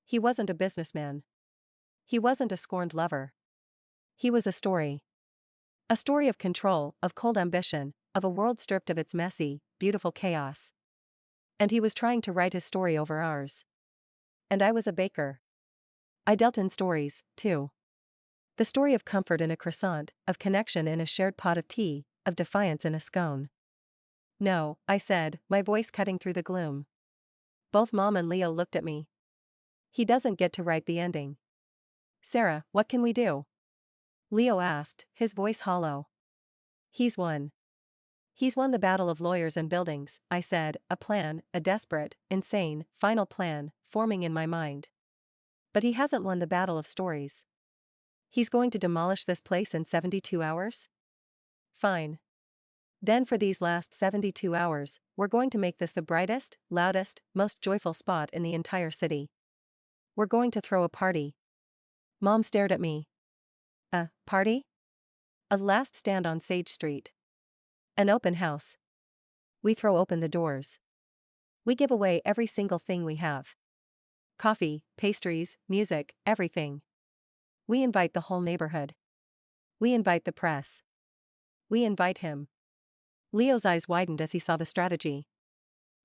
He wasn't a businessman. He wasn't a scorned lover. He was a story. A story of control, of cold ambition, of a world stripped of its messy, beautiful chaos. And he was trying to write his story over ours. And I was a baker. I dealt in stories, too. The story of comfort in a croissant, of connection in a shared pot of tea, of defiance in a scone. No, I said, my voice cutting through the gloom. Both Mom and Leo looked at me. He doesn't get to write the ending. Sarah, what can we do? Leo asked, his voice hollow. He's won. He's won the battle of lawyers and buildings, I said, a plan, a desperate, insane, final plan, forming in my mind. But he hasn't won the battle of stories. He's going to demolish this place in 72 hours? Fine. Then for these last 72 hours, we're going to make this the brightest, loudest, most joyful spot in the entire city. We're going to throw a party. Mom stared at me. A party? A last stand on Sage Street. An open house. We throw open the doors. We give away every single thing we have. Coffee, pastries, music, everything. We invite the whole neighborhood. We invite the press. We invite him. Leo's eyes widened as he saw the strategy.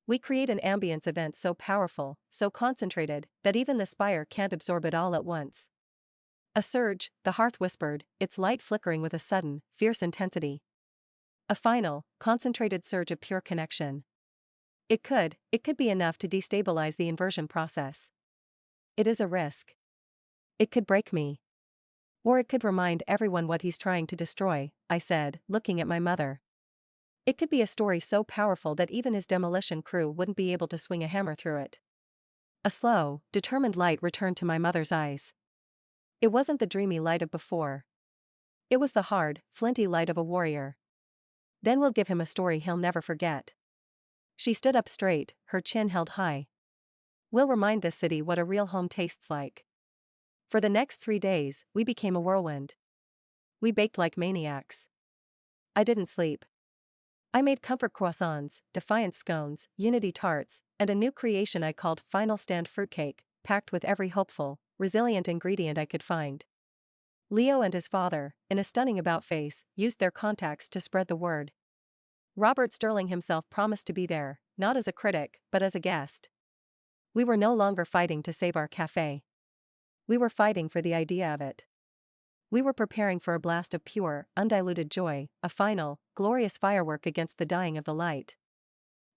We create an ambience event so powerful, so concentrated, that even the spire can't absorb it all at once. A surge, the hearth whispered, its light flickering with a sudden, fierce intensity. A final, concentrated surge of pure connection. It could be enough to destabilize the inversion process. It is a risk. It could break me. Or it could remind everyone what he's trying to destroy, I said, looking at my mother. It could be a story so powerful that even his demolition crew wouldn't be able to swing a hammer through it. A slow, determined light returned to my mother's eyes. It wasn't the dreamy light of before. It was the hard, flinty light of a warrior. Then we'll give him a story he'll never forget. She stood up straight, her chin held high. We'll remind this city what a real home tastes like. For the next 3 days, we became a whirlwind. We baked like maniacs. I didn't sleep. I made comfort croissants, defiance scones, unity tarts, and a new creation I called Final Stand fruitcake, packed with every hopeful, resilient ingredient I could find. Leo and his father, in a stunning about-face, used their contacts to spread the word. Robert Sterling himself promised to be there, not as a critic, but as a guest. We were no longer fighting to save our cafe. We were fighting for the idea of it. We were preparing for a blast of pure, undiluted joy, a final, glorious firework against the dying of the light.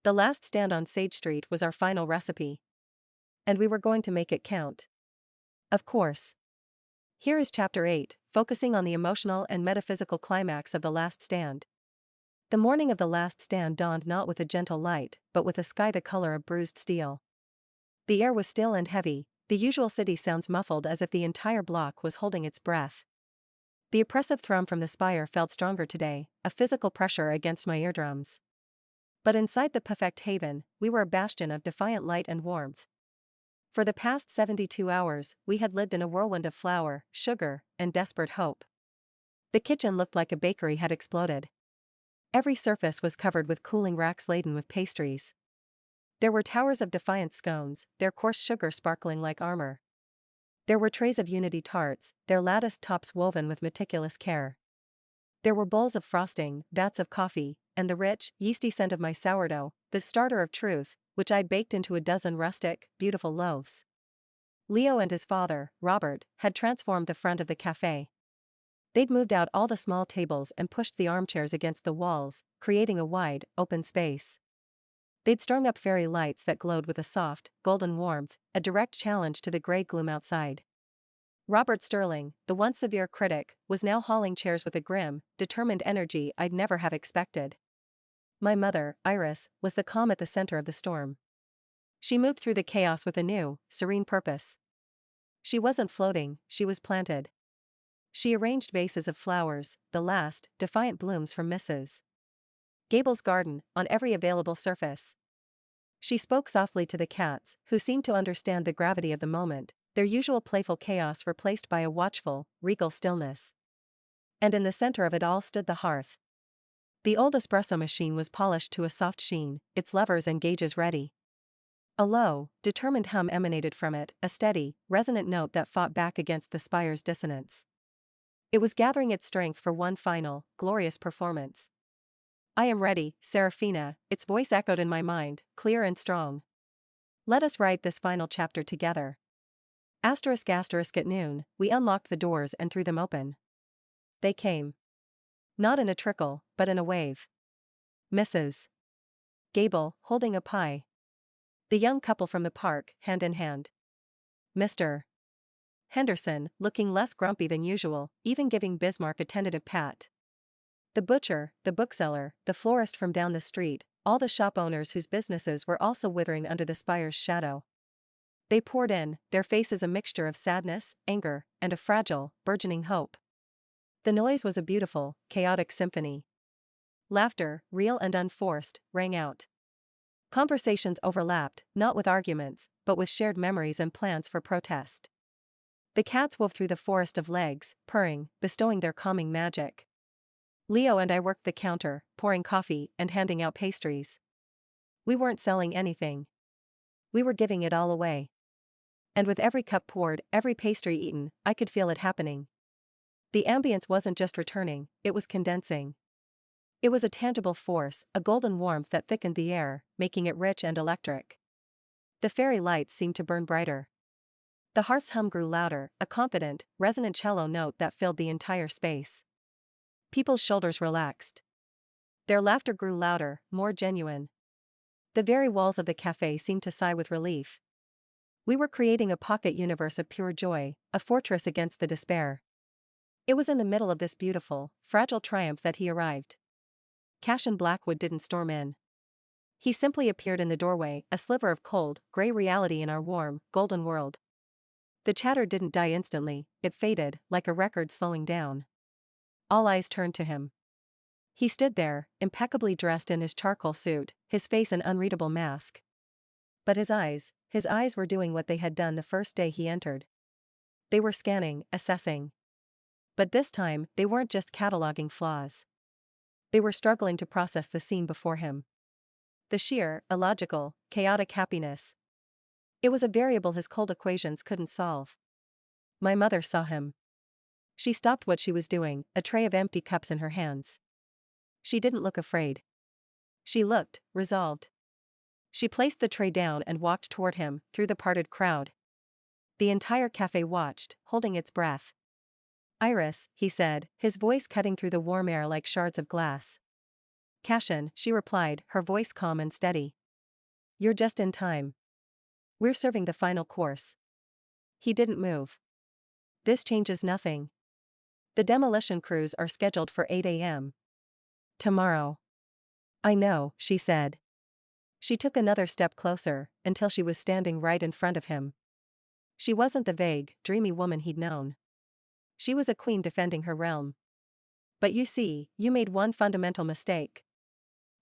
The last stand on Sage Street was our final recipe. And we were going to make it count. Of course. Here is Chapter 8, focusing on the emotional and metaphysical climax of the last stand. The morning of the last stand dawned not with a gentle light, but with a sky the color of bruised steel. The air was still and heavy, the usual city sounds muffled as if the entire block was holding its breath. The oppressive thrum from the spire felt stronger today, a physical pressure against my eardrums. But inside the perfect haven, we were a bastion of defiant light and warmth. For the past 72 hours, we had lived in a whirlwind of flour, sugar, and desperate hope. The kitchen looked like a bakery had exploded. Every surface was covered with cooling racks laden with pastries. There were towers of defiance scones, their coarse sugar sparkling like armor. There were trays of unity tarts, their latticed tops woven with meticulous care. There were bowls of frosting, vats of coffee, and the rich, yeasty scent of my sourdough, the starter of truth, which I'd baked into a dozen rustic, beautiful loaves. Leo and his father, Robert, had transformed the front of the cafe. They'd moved out all the small tables and pushed the armchairs against the walls, creating a wide, open space. They'd strung up fairy lights that glowed with a soft, golden warmth, a direct challenge to the gray gloom outside. Robert Sterling, the once severe critic, was now hauling chairs with a grim, determined energy I'd never have expected. My mother, Iris, was the calm at the center of the storm. She moved through the chaos with a new, serene purpose. She wasn't floating, she was planted. She arranged vases of flowers, the last, defiant blooms from Mrs. Gable's garden, on every available surface. She spoke softly to the cats, who seemed to understand the gravity of the moment, their usual playful chaos replaced by a watchful, regal stillness. And in the center of it all stood the hearth. The old espresso machine was polished to a soft sheen, its levers and gauges ready. A low, determined hum emanated from it, a steady, resonant note that fought back against the spire's dissonance. It was gathering its strength for one final, glorious performance. "I am ready, Serafina," its voice echoed in my mind, clear and strong. "Let us write this final chapter together." At noon, we unlocked the doors and threw them open. They came. Not in a trickle, but in a wave. Mrs. Gable, holding a pie. The young couple from the park, hand in hand. Mr. Henderson, looking less grumpy than usual, even giving Bismarck a tentative pat. The butcher, the bookseller, the florist from down the street, all the shop owners whose businesses were also withering under the spire's shadow. They poured in, their faces a mixture of sadness, anger, and a fragile, burgeoning hope. The noise was a beautiful, chaotic symphony. Laughter, real and unforced, rang out. Conversations overlapped, not with arguments, but with shared memories and plans for protest. The cats wove through the forest of legs, purring, bestowing their calming magic. Leo and I worked the counter, pouring coffee and handing out pastries. We weren't selling anything. We were giving it all away. And with every cup poured, every pastry eaten, I could feel it happening. The ambience wasn't just returning, it was condensing. It was a tangible force, a golden warmth that thickened the air, making it rich and electric. The fairy lights seemed to burn brighter. The hearth's hum grew louder, a confident, resonant cello note that filled the entire space. People's shoulders relaxed. Their laughter grew louder, more genuine. The very walls of the cafe seemed to sigh with relief. We were creating a pocket universe of pure joy, a fortress against the despair. It was in the middle of this beautiful, fragile triumph that he arrived. Cashin Blackwood didn't storm in. He simply appeared in the doorway, a sliver of cold, gray reality in our warm, golden world. The chatter didn't die instantly, it faded, like a record slowing down. All eyes turned to him. He stood there, impeccably dressed in his charcoal suit, his face an unreadable mask. But his eyes were doing what they had done the first day he entered. They were scanning, assessing. But this time, they weren't just cataloging flaws. They were struggling to process the scene before him. The sheer, illogical, chaotic happiness. It was a variable his cold equations couldn't solve. My mother saw him. She stopped what she was doing, a tray of empty cups in her hands. She didn't look afraid. She looked resolved. She placed the tray down and walked toward him, through the parted crowd. The entire cafe watched, holding its breath. "Iris," he said, his voice cutting through the warm air like shards of glass. "Cashin," she replied, her voice calm and steady. "You're just in time. We're serving the final course." He didn't move. "This changes nothing. The demolition crews are scheduled for 8 a.m. tomorrow." "I know," she said. She took another step closer, until she was standing right in front of him. She wasn't the vague, dreamy woman he'd known. She was a queen defending her realm. "But you see, you made one fundamental mistake."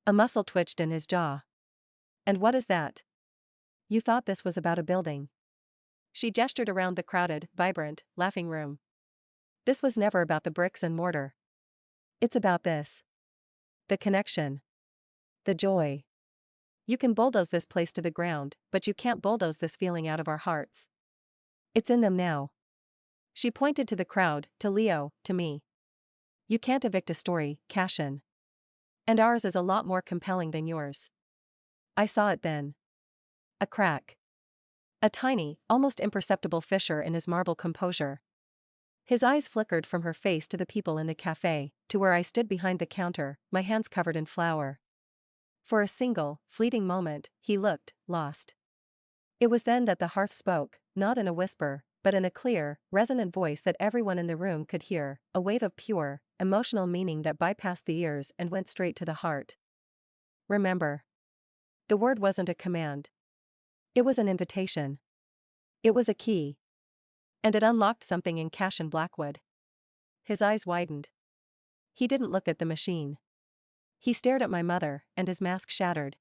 A muscle twitched in his jaw. "And what is that?" "You thought this was about a building." She gestured around the crowded, vibrant, laughing room. "This was never about the bricks and mortar. It's about this. The connection. The joy. You can bulldoze this place to the ground, but you can't bulldoze this feeling out of our hearts. It's in them now." She pointed to the crowd, to Leo, to me. "You can't evict a story, Cashin. And ours is a lot more compelling than yours." I saw it then. A crack. A tiny, almost imperceptible fissure in his marble composure. His eyes flickered from her face to the people in the cafe, to where I stood behind the counter, my hands covered in flour. For a single, fleeting moment, he looked lost. It was then that the hearth spoke, not in a whisper, but in a clear, resonant voice that everyone in the room could hear, a wave of pure, emotional meaning that bypassed the ears and went straight to the heart. remember. The word wasn't a command. It was an invitation. It was a key. And it unlocked something in Cashin Blackwood. His eyes widened. He didn't look at the machine. He stared at my mother, and his mask shattered.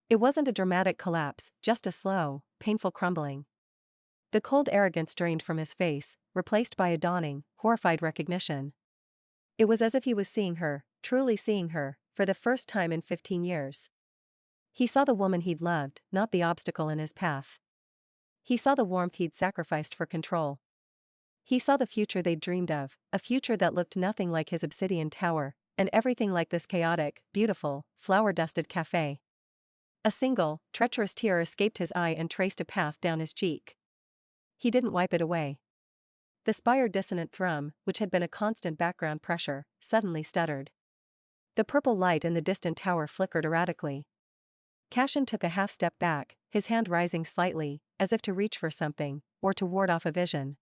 It wasn't a dramatic collapse, just a slow, painful crumbling. The cold arrogance drained from his face, replaced by a dawning, horrified recognition. It was as if he was seeing her, truly seeing her, for the first time in 15 years. He saw the woman he'd loved, not the obstacle in his path. He saw the warmth he'd sacrificed for control. He saw the future they'd dreamed of, a future that looked nothing like his obsidian tower, and everything like this chaotic, beautiful, flower-dusted cafe. A single, treacherous tear escaped his eye and traced a path down his cheek. He didn't wipe it away. The spire's dissonant thrum, which had been a constant background pressure, suddenly stuttered. The purple light in the distant tower flickered erratically. Cashin took a half step back, his hand rising slightly, as if to reach for something, or to ward off a vision.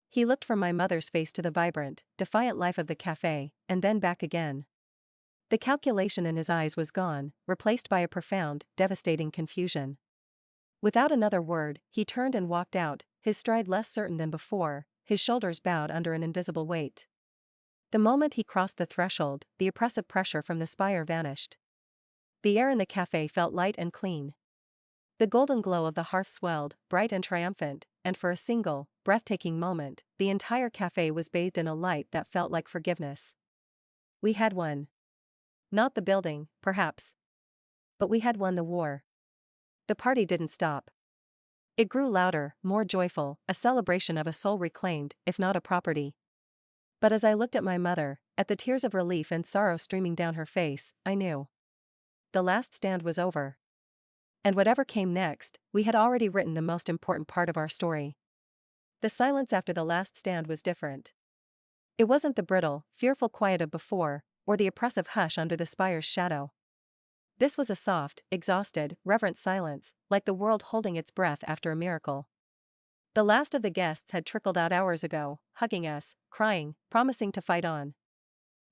He looked from my mother's face to the vibrant, defiant life of the cafe, and then back again. The calculation in his eyes was gone, replaced by a profound, devastating confusion. Without another word, he turned and walked out, his stride less certain than before, his shoulders bowed under an invisible weight. The moment he crossed the threshold, the oppressive pressure from the spire vanished. The air in the cafe felt light and clean. The golden glow of the hearth swelled, bright and triumphant, and for a single, breathtaking moment, the entire cafe was bathed in a light that felt like forgiveness. We had won. Not the building, perhaps. But we had won the war. The party didn't stop. It grew louder, more joyful, a celebration of a soul reclaimed, if not a property. But as I looked at my mother, at the tears of relief and sorrow streaming down her face, I knew. The last stand was over. And whatever came next, we had already written the most important part of our story. The silence after the last stand was different. It wasn't the brittle, fearful quiet of before, or the oppressive hush under the spire's shadow. This was a soft, exhausted, reverent silence, like the world holding its breath after a miracle. The last of the guests had trickled out hours ago, hugging us, crying, promising to fight on.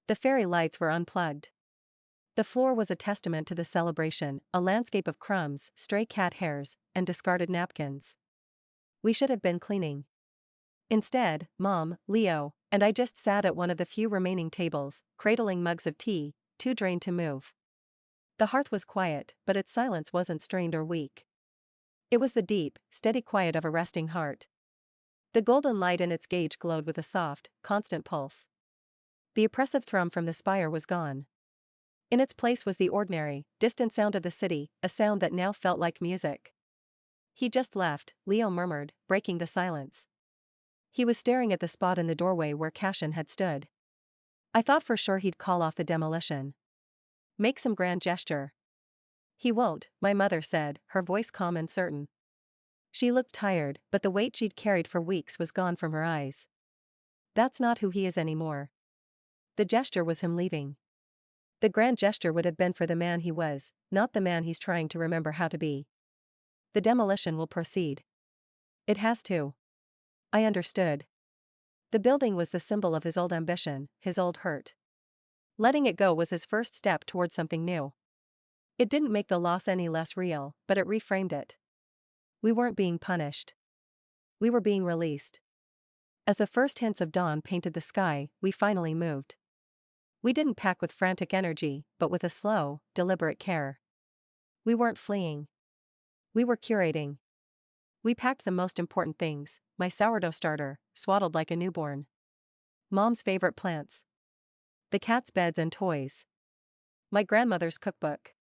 The fairy lights were unplugged. The floor was a testament to the celebration, a landscape of crumbs, stray cat hairs, and discarded napkins. We should have been cleaning. Instead, Mom, Leo, and I just sat at one of the few remaining tables, cradling mugs of tea, too drained to move. The hearth was quiet, but its silence wasn't strained or weak. It was the deep, steady quiet of a resting heart. The golden light in its gauge glowed with a soft, constant pulse. The oppressive thrum from the spire was gone. In its place was the ordinary, distant sound of the city, a sound that now felt like music. "He just left," Leo murmured, breaking the silence. He was staring at the spot in the doorway where Cashin had stood. I thought for sure he'd call off the demolition. Make some grand gesture. "He won't," my mother said, her voice calm and certain. She looked tired, but the weight she'd carried for weeks was gone from her eyes. "That's not who he is anymore." The gesture was him leaving. The grand gesture would have been for the man he was, not the man he's trying to remember how to be. The demolition will proceed. It has to. I understood. The building was the symbol of his old ambition, his old hurt. Letting it go was his first step toward something new. It didn't make the loss any less real, but it reframed it. We weren't being punished. We were being released. As the first hints of dawn painted the sky, we finally moved. We didn't pack with frantic energy, but with a slow, deliberate care. We weren't fleeing. We were curating. We packed the most important things: my sourdough starter, swaddled like a newborn. Mom's favorite plants. The cat's beds and toys. My grandmother's cookbook.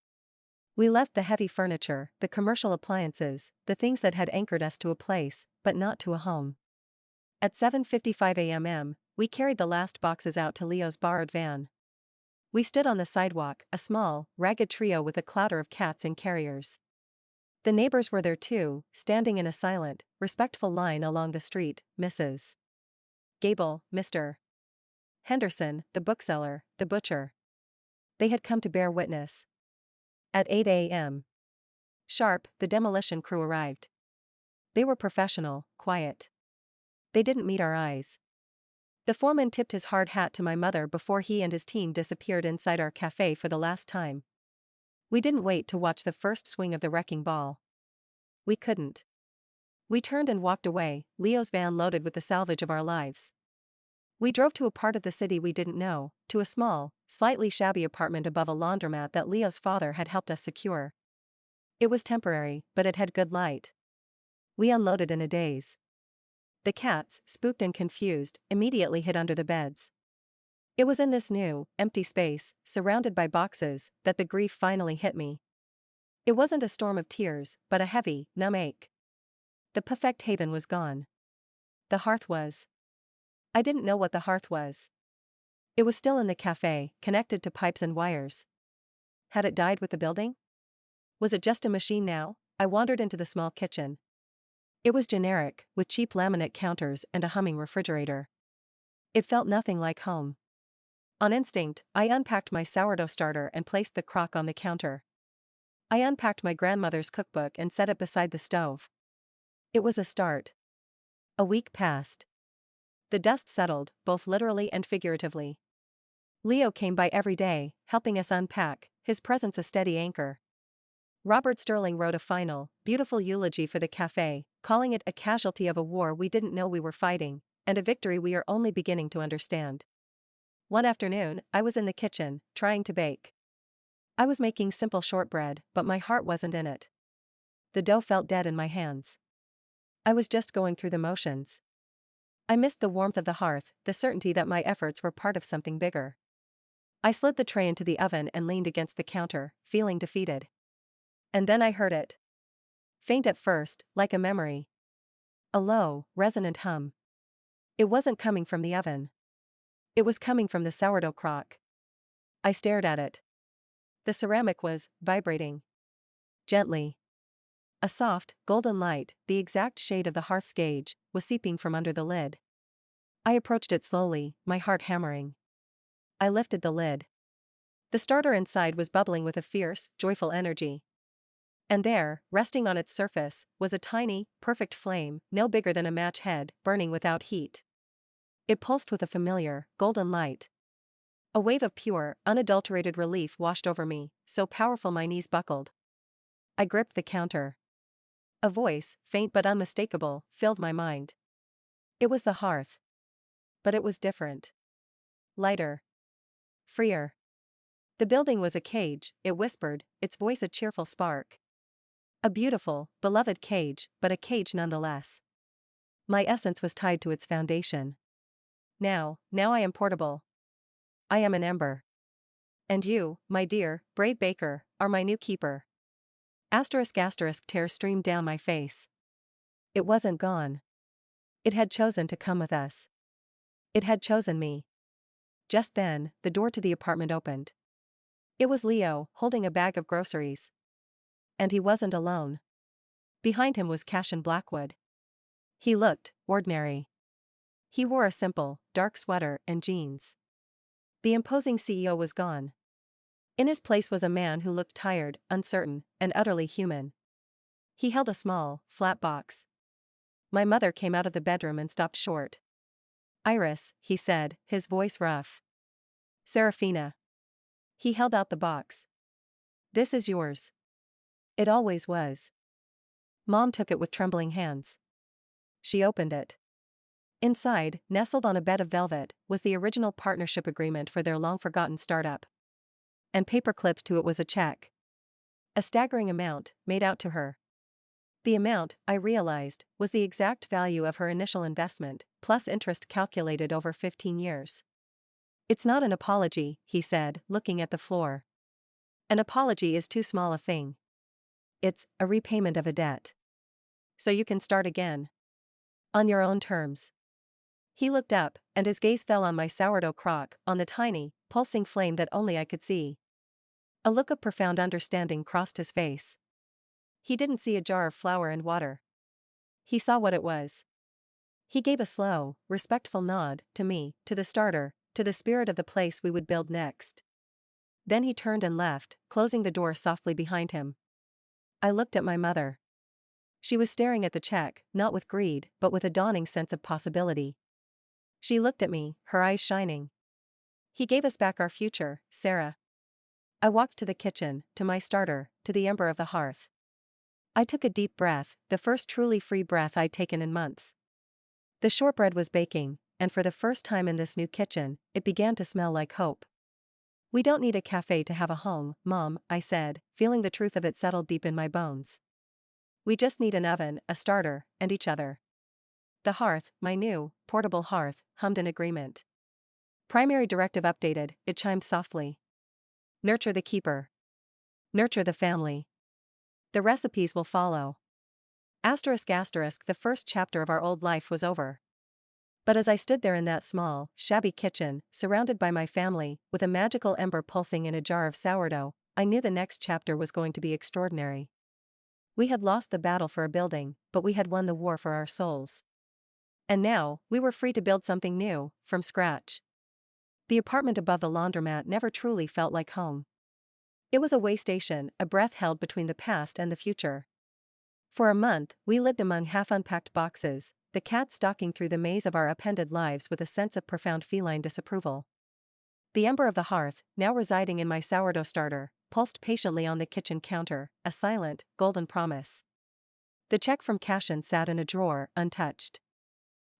We left the heavy furniture, the commercial appliances, the things that had anchored us to a place, but not to a home. At 7:55 a.m., we carried the last boxes out to Leo's borrowed van. We stood on the sidewalk, a small, ragged trio with a clatter of cats in carriers. The neighbors were there too, standing in a silent, respectful line along the street: Mrs. Gable, Mr. Henderson, the bookseller, the butcher. They had come to bear witness. At 8 a.m. sharp, the demolition crew arrived. They were professional, quiet. They didn't meet our eyes. The foreman tipped his hard hat to my mother before he and his team disappeared inside our cafe for the last time. We didn't wait to watch the first swing of the wrecking ball. We couldn't. We turned and walked away, Leo's van loaded with the salvage of our lives. We drove to a part of the city we didn't know, to a small, slightly shabby apartment above a laundromat that Leo's father had helped us secure. It was temporary, but it had good light. We unloaded in a daze. The cats, spooked and confused, immediately hid under the beds. It was in this new, empty space, surrounded by boxes, that the grief finally hit me. It wasn't a storm of tears, but a heavy, numb ache. The perfect haven was gone. The hearth was. I didn't know what the hearth was. It was still in the cafe, connected to pipes and wires. Had it died with the building? Was it just a machine now? I wandered into the small kitchen. It was generic, with cheap laminate counters and a humming refrigerator. It felt nothing like home. On instinct, I unpacked my sourdough starter and placed the crock on the counter. I unpacked my grandmother's cookbook and set it beside the stove. It was a start. A week passed. The dust settled, both literally and figuratively. Leo came by every day, helping us unpack, his presence a steady anchor. Robert Sterling wrote a final, beautiful eulogy for the cafe, calling it a casualty of a war we didn't know we were fighting, and a victory we are only beginning to understand. One afternoon, I was in the kitchen, trying to bake. I was making simple shortbread, but my heart wasn't in it. The dough felt dead in my hands. I was just going through the motions. I missed the warmth of the hearth, the certainty that my efforts were part of something bigger. I slid the tray into the oven and leaned against the counter, feeling defeated. And then I heard it. Faint at first, like a memory. A low, resonant hum. It wasn't coming from the oven. It was coming from the sourdough crock. I stared at it. The ceramic was vibrating. Gently. A soft, golden light, the exact shade of the hearth's gauge, was seeping from under the lid. I approached it slowly, my heart hammering. I lifted the lid. The starter inside was bubbling with a fierce, joyful energy. And there, resting on its surface, was a tiny, perfect flame, no bigger than a match head, burning without heat. It pulsed with a familiar, golden light. A wave of pure, unadulterated relief washed over me, so powerful my knees buckled. I gripped the counter. A voice, faint but unmistakable, filled my mind. It was the hearth. But it was different. Lighter. Freer. The building was a cage, it whispered, its voice a cheerful spark. A beautiful, beloved cage, but a cage nonetheless. My essence was tied to its foundation. Now I am portable. I am an ember. And you, my dear, brave baker, are my new keeper. Asterisk asterisk tears streamed down my face. It wasn't gone. It had chosen to come with us. It had chosen me. Just then, the door to the apartment opened. It was Leo, holding a bag of groceries. And he wasn't alone. Behind him was Cashin Blackwood. He looked ordinary. He wore a simple, dark sweater and jeans. The imposing CEO was gone. In his place was a man who looked tired, uncertain, and utterly human. He held a small, flat box. My mother came out of the bedroom and stopped short. "Iris," he said, his voice rough. "Serafina." He held out the box. "This is yours." It always was. Mom took it with trembling hands. She opened it. Inside, nestled on a bed of velvet, was the original partnership agreement for their long-forgotten startup. And paper-clipped to it was a check. A staggering amount, made out to her. The amount, I realized, was the exact value of her initial investment, plus interest calculated over 15 years. "It's not an apology," he said, looking at the floor. "An apology is too small a thing. It's a repayment of a debt. So you can start again. On your own terms." He looked up, and his gaze fell on my sourdough crock, on the tiny, pulsing flame that only I could see. A look of profound understanding crossed his face. He didn't see a jar of flour and water. He saw what it was. He gave a slow, respectful nod, to me, to the starter, to the spirit of the place we would build next. Then he turned and left, closing the door softly behind him. I looked at my mother. She was staring at the check, not with greed, but with a dawning sense of possibility. She looked at me, her eyes shining. "He gave us back our future, Sarah." I walked to the kitchen, to my starter, to the ember of the hearth. I took a deep breath, the first truly free breath I'd taken in months. The shortbread was baking, and for the first time in this new kitchen, it began to smell like hope. "We don't need a cafe to have a home, Mom," I said, feeling the truth of it settled deep in my bones. "We just need an oven, a starter, and each other." The hearth, my new, portable hearth, hummed in agreement. Primary directive updated, it chimed softly. "Nurture the keeper. Nurture the family. The recipes will follow." Asterisk asterisk, the first chapter of our old life was over. But as I stood there in that small, shabby kitchen, surrounded by my family, with a magical ember pulsing in a jar of sourdough, I knew the next chapter was going to be extraordinary. We had lost the battle for a building, but we had won the war for our souls. And now, we were free to build something new, from scratch. The apartment above the laundromat never truly felt like home. It was a way station, a breath held between the past and the future. For a month, we lived among half-unpacked boxes, the cat stalking through the maze of our appended lives with a sense of profound feline disapproval. The ember of the hearth, now residing in my sourdough starter, pulsed patiently on the kitchen counter, a silent, golden promise. The check from Cashin sat in a drawer, untouched.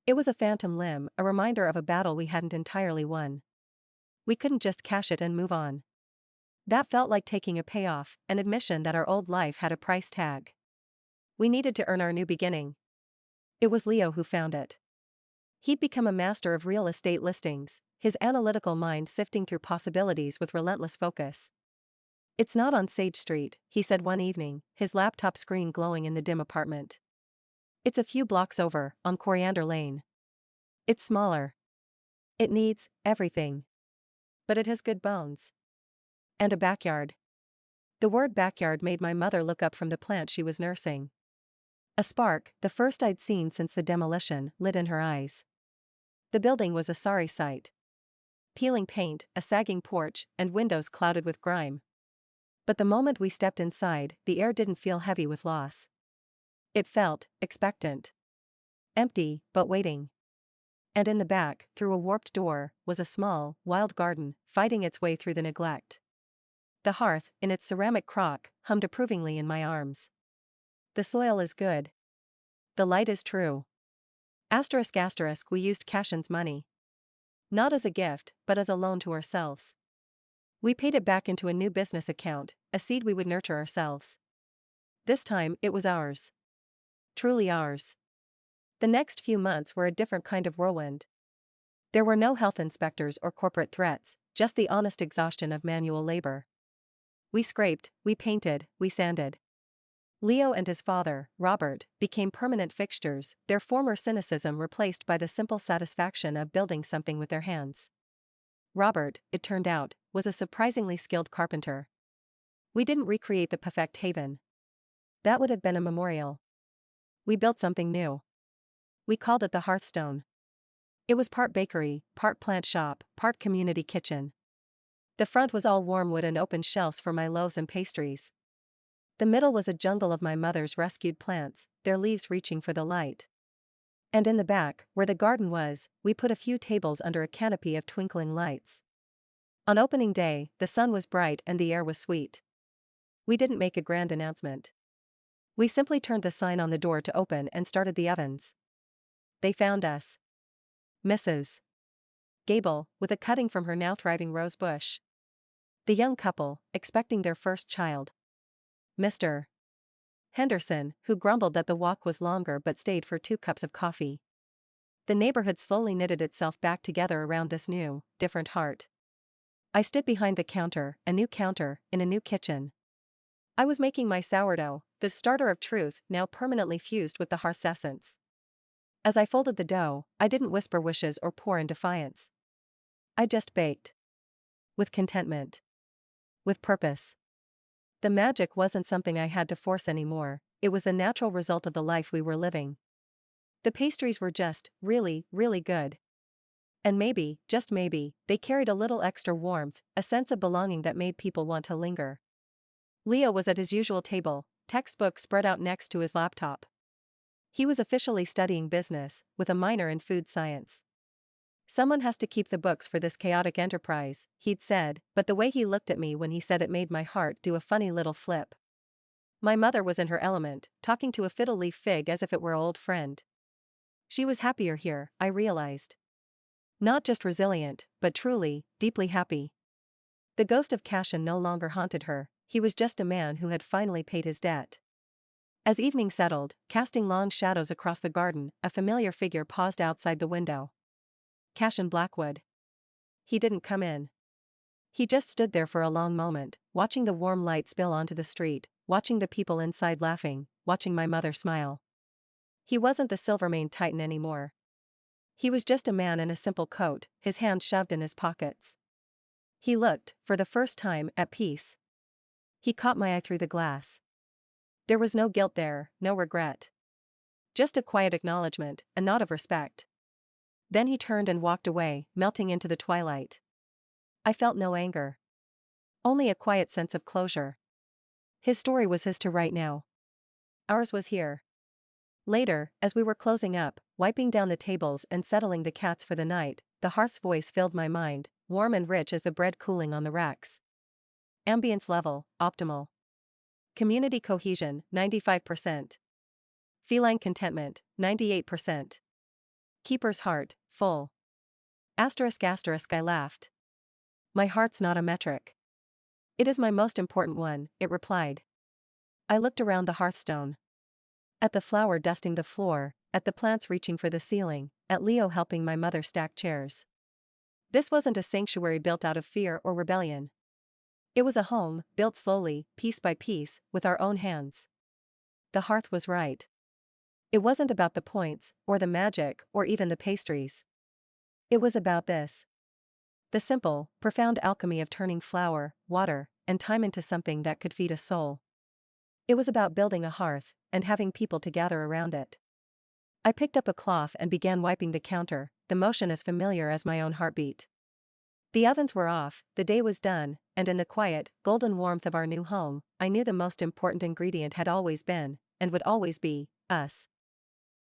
It was a phantom limb, a reminder of a battle we hadn't entirely won. We couldn't just cash it and move on. That felt like taking a payoff, an admission that our old life had a price tag. We needed to earn our new beginning. It was Leo who found it. He'd become a master of real estate listings, his analytical mind sifting through possibilities with relentless focus. "It's not on Sage Street," he said one evening, his laptop screen glowing in the dim apartment. "It's a few blocks over, on Coriander Lane. It's smaller. It needs everything. But it has good bones. And a backyard." The word backyard made my mother look up from the plant she was nursing. A spark, the first I'd seen since the demolition, lit in her eyes. The building was a sorry sight. Peeling paint, a sagging porch, and windows clouded with grime. But the moment we stepped inside, the air didn't feel heavy with loss. It felt expectant. Empty, but waiting. And in the back, through a warped door, was a small, wild garden, fighting its way through the neglect. The hearth, in its ceramic crock, hummed approvingly in my arms. "The soil is good. The light is true." Asterisk asterisk, we used Cashin's money. Not as a gift, but as a loan to ourselves. We paid it back into a new business account, a seed we would nurture ourselves. This time, it was ours. Truly ours. The next few months were a different kind of whirlwind. There were no health inspectors or corporate threats, just the honest exhaustion of manual labor. We scraped, we painted, we sanded. Leo and his father, Robert, became permanent fixtures, their former cynicism replaced by the simple satisfaction of building something with their hands. Robert, it turned out, was a surprisingly skilled carpenter. We didn't recreate the perfect haven. That would have been a memorial. We built something new. We called it the Hearthstone. It was part bakery, part plant shop, part community kitchen. The front was all warm wood and open shelves for my loaves and pastries. The middle was a jungle of my mother's rescued plants, their leaves reaching for the light. And in the back, where the garden was, we put a few tables under a canopy of twinkling lights. On opening day, the sun was bright and the air was sweet. We didn't make a grand announcement. We simply turned the sign on the door to open and started the ovens. They found us. Mrs. Gable, with a cutting from her now thriving rose bush. The young couple, expecting their first child. Mr. Henderson, who grumbled that the walk was longer but stayed for 2 cups of coffee. The neighborhood slowly knitted itself back together around this new, different heart. I stood behind the counter, a new counter, in a new kitchen. I was making my sourdough, the starter of truth now permanently fused with the hearth's essence. As I folded the dough, I didn't whisper wishes or pour in defiance. I just baked. With contentment. With purpose. The magic wasn't something I had to force anymore, it was the natural result of the life we were living. The pastries were just, really, really good. And maybe, just maybe, they carried a little extra warmth, a sense of belonging that made people want to linger. Leo was at his usual table, textbook spread out next to his laptop. He was officially studying business, with a minor in food science. Someone has to keep the books for this chaotic enterprise, he'd said, but the way he looked at me when he said it made my heart do a funny little flip. My mother was in her element, talking to a fiddle leaf fig as if it were an old friend. She was happier here, I realized. Not just resilient, but truly, deeply happy. The ghost of Cashin no longer haunted her, he was just a man who had finally paid his debt. As evening settled, casting long shadows across the garden, a familiar figure paused outside the window. Cashin Blackwood. He didn't come in. He just stood there for a long moment, watching the warm light spill onto the street, watching the people inside laughing, watching my mother smile. He wasn't the Silvermane Titan anymore. He was just a man in a simple coat, his hands shoved in his pockets. He looked, for the first time, at peace. He caught my eye through the glass. There was no guilt there, no regret. Just a quiet acknowledgement, a nod of respect. Then he turned and walked away, melting into the twilight. I felt no anger. Only a quiet sense of closure. His story was his to write now. Ours was here. Later, as we were closing up, wiping down the tables and settling the cats for the night, the hearth's voice filled my mind, warm and rich as the bread cooling on the racks. Ambience level, optimal. Community cohesion, 95%. Feline contentment, 98%. Keeper's heart, full. Asterisk asterisk I laughed. My heart's not a metric. It is my most important one, it replied. I looked around the hearthstone. At the flour dusting the floor, at the plants reaching for the ceiling, at Leo helping my mother stack chairs. This wasn't a sanctuary built out of fear or rebellion. It was a home, built slowly, piece by piece, with our own hands. The hearth was right. It wasn't about the points, or the magic, or even the pastries. It was about this. The simple, profound alchemy of turning flour, water, and time into something that could feed a soul. It was about building a hearth, and having people to gather around it. I picked up a cloth and began wiping the counter, the motion as familiar as my own heartbeat. The ovens were off, the day was done, and in the quiet, golden warmth of our new home, I knew the most important ingredient had always been, and would always be, us.